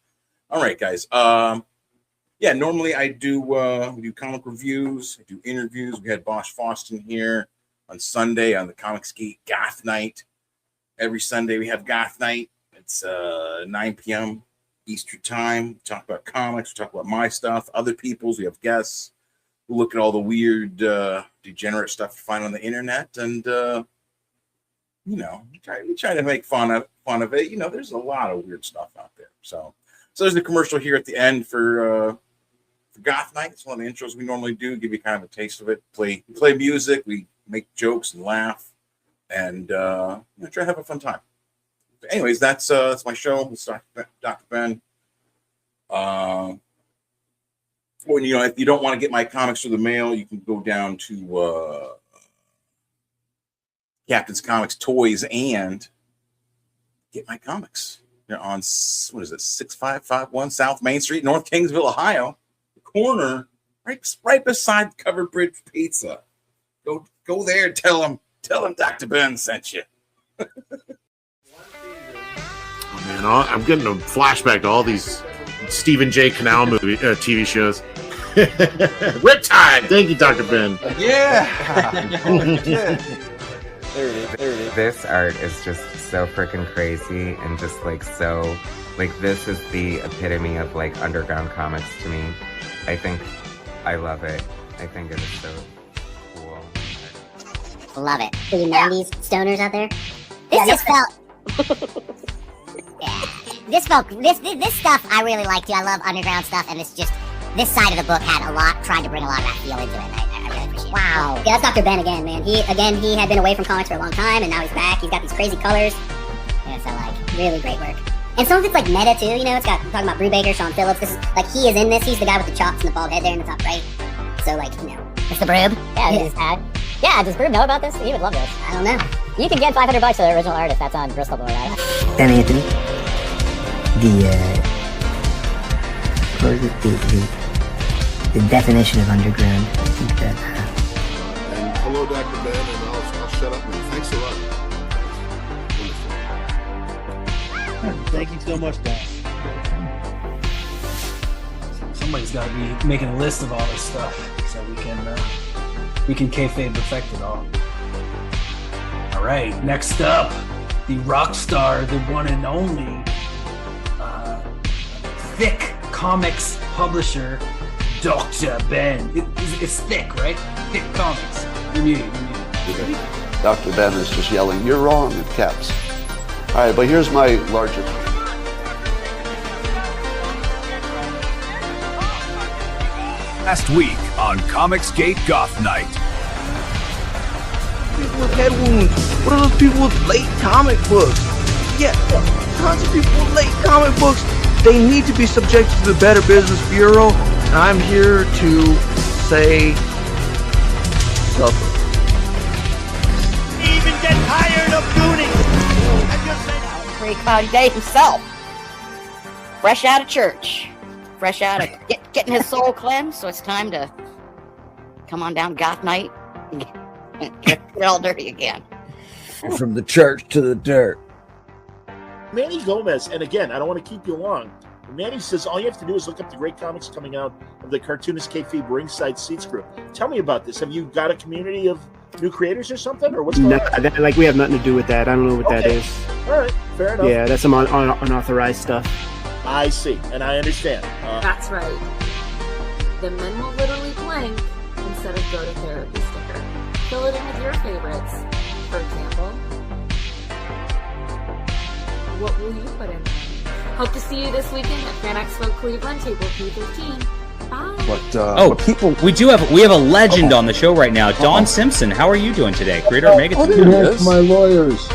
All right, guys. Yeah, normally I do we do comic reviews, I do interviews. We had Bosch Foston here on Sunday on the Comics Geek Goth Night. Every Sunday we have Goth Night. It's 9 p.m. Eastern time. We talk about comics, we talk about my stuff, other people's. We have guests. We look at all the weird, degenerate stuff you find on the internet, and we try to make fun of it. There's a lot of weird stuff out there. So there's a commercial here at the end for Goth Night. It's one of the intros we normally do, give you kind of a taste of it. Play music, we make jokes and laugh, and try to have a fun time. But anyways, that's my show. It's Dr. Ben. If you don't want to get my comics through the mail, you can go down to Captain's Comics Toys and get my comics. They're on 6551 South Main Street, North Kingsville, Ohio. The corner, right beside Covered Bridge Pizza. Go there and tell them Dr. Ben sent you. Oh man, I'm getting a flashback to all these Stephen J. Canal TV shows. Riptide! Thank you, Dr. Ben. Yeah! There it is. This art is just so freaking crazy and just so this is the epitome of underground comics to me. I love it. I think it is so cool. Love it. For you 90s stoners out there, this stuff I really like too. I love underground stuff, and it's just this side of the book tried to bring a lot of that feel into it. I really appreciate it. Wow. Yeah, that's Dr. Ben again, man. He had been away from comics for a long time, and now he's back. He's got these crazy colors. Yeah, so really great work. And some of it's meta too, it's got, I'm talking about Brubaker, Sean Phillips. This is he is in this. He's the guy with the chops and the bald head there in the top right. So it's the Broob. Yeah, this is ad. Yeah, does Broob know about this? He would love this. I don't know. You can get $500 for the original artist. That's on Bristol Board, right? Ben Anthony. The definition of underground. And hello, Dr. Ben, and I'll shut up now. Thanks a lot. Thank you so much, guys. Somebody's got to be making a list of all this stuff so we can kayfabe perfect it all. All right, next up, the rock star, the one and only Thick Comics publisher, Dr. Ben. It's thick, right? Thick comics. You're muted. Dr. Ben is just yelling, "You're wrong," in caps. All right, but here's my larger. Last week on Comicsgate Goth Night. People with head wounds. What are those people with late comic books? Yeah, tons of people with late comic books. They need to be subjected to the Better Business Bureau. And I'm here to say suffer. Even get tired of gooning. Pretty cloudy day himself. Fresh out of church. Fresh out of getting his soul cleansed, so it's time to come on down Goth Night and get it all dirty again. From the church to the dirt. Manny Gomez, and again, I don't want to keep you long. Manny says all you have to do is look up the great comics coming out of the Cartoonist Kayfabe Ringside Seats group. Tell me about this. Have you got a community of new creators or something, or what's going on? No, like we have nothing to do with that. I don't know what that is. All right, fair enough. Yeah, that's some unauthorized stuff. I see, and I understand. That's right. The men will literally blank instead of go to therapy sticker. Fill it in with your favorites. For example, what will you put in? Hope to see you this weekend at Fan Expo Cleveland, table P15. Bye. We have a legend on the show right now, Don Simpson. How are you doing today? Creator of Mega Yes, my lawyers.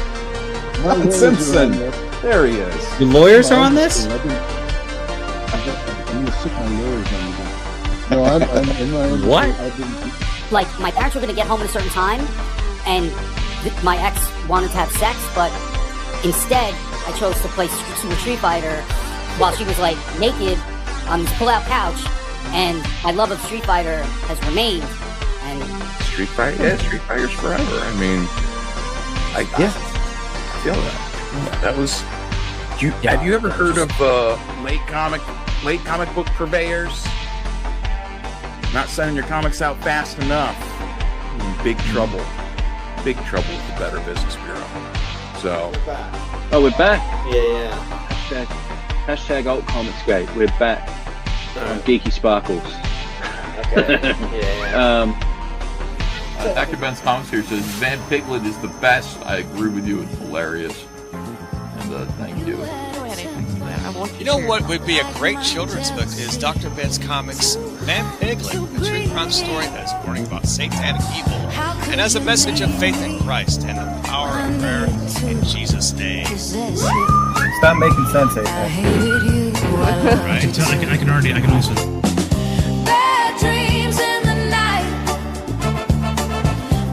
Don Simpson. There he is. Your lawyers are on this? I'm going to stick my lawyers on you. No, I'm in my own. What? Like, my parents were going to get home at a certain time, and my ex wanted to have sex, but instead, I chose to play Super Street Fighter while she was, like, naked on this pull-out couch, and my love of Street Fighter has remained, and... Street Fighter? Yeah, Street Fighter's forever. I mean, I feel that. Yeah, that was... Have you ever heard of late comic book purveyors? Not sending your comics out fast enough. You're in big trouble. Big trouble with the Better Business Bureau. So... Oh, we're back? Yeah. Hashtag alt comics gate. We're back on Geeky Sparkles. Okay. Yeah. Dr. Ben's Comics here says Van Piglet is the best. I agree with you. It's hilarious. And thank you. You know what would be a great children's book is Dr. Ben's Comics Van Piglet, a true crime story that is warning about satanic evil and has a message of faith in Christ and the power of prayer in Jesus' name. Stop making sense, Right. I can also. Bad dreams in the night.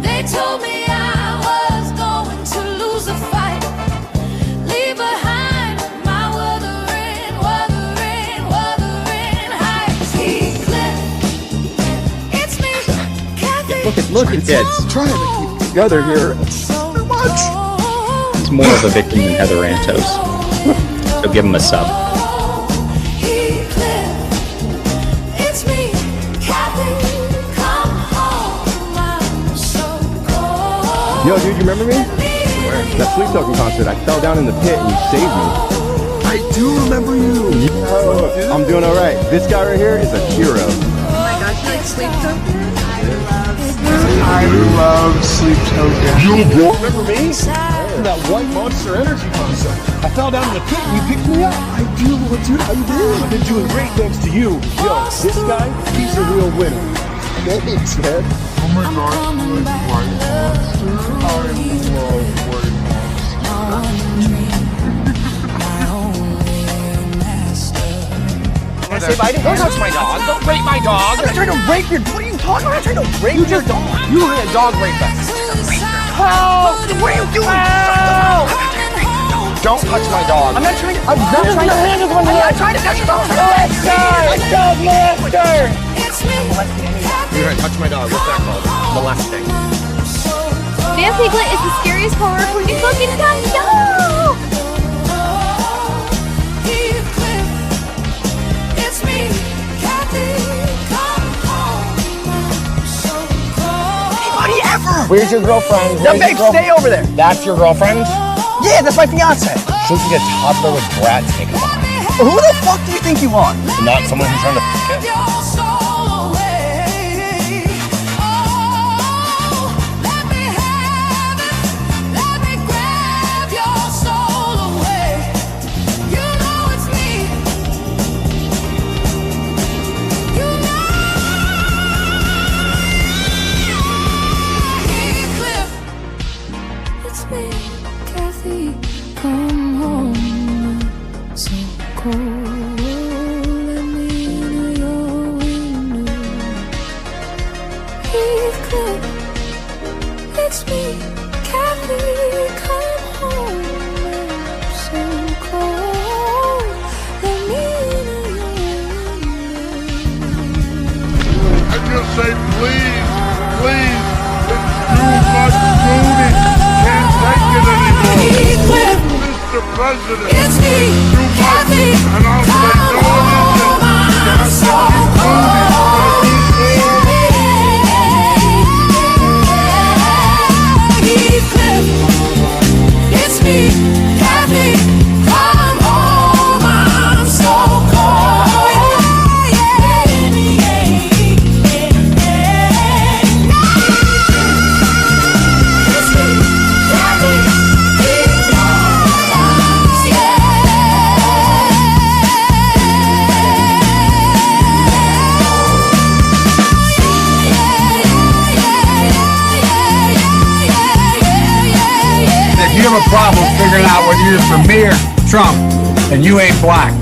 They told me I was going to lose a fight. Leave behind my wuthering heights. It's me, Kathy. Look at this. Trying to keep together here. So much. He's more of a victim than Heather Antos. So give him a sub. It's me, Kathy. Come home. I'm so cold. Yo, dude, you remember me? That Sleep Token concert. I fell down in the pit and you saved me. I do remember you. I'm doing all right. This guy right here is a hero. Oh my gosh, you like Sleep Token? I love Sleep Token. You remember me? That White Monster Energy concert. I fell down in the pit and you picked me up. I do, dude. How you doing? I've been doing great thanks to you. Yo, this guy, he's a real winner. Thanks, man. Oh my gosh, White Monster. I love White Can I say bye to him? Don't touch my dog. Don't rape my dog. I'm not trying to rape your. What are you talking about? I'm not trying to rape your dog. You were a dog rapist. Oh, what are you doing? Oh. Don't touch my dog. I'm not trying to. I'm not trying to. I'm not trying to touch your dog. Dog molester. You're gonna touch my dog. What's that called? Molesting. Van Piglet is the scariest horror movie fucking time. No! It's me, Kathy. Come home. I'm so cold. Anybody ever? Where's your girlfriend? Yeah, babe, stay over there. That's your girlfriend? Yeah, that's my fiance. She's like a toddler with brat take on. Who the fuck do you think you are? Not someone who's trying to f*** it. You're so Heathcliff, it's me, Kathy, come home. I'm so cold. Let me I just say please, please, it's too much booty. Can't take it anymore. Mr. President, it's me, too much. Kathy, And I'll say no, it isn't. I'm so Heathcliff, it's me, Kathy, come home. I'm so cold. If you have a problem figuring out whether you're for me or Trump, then you ain't black.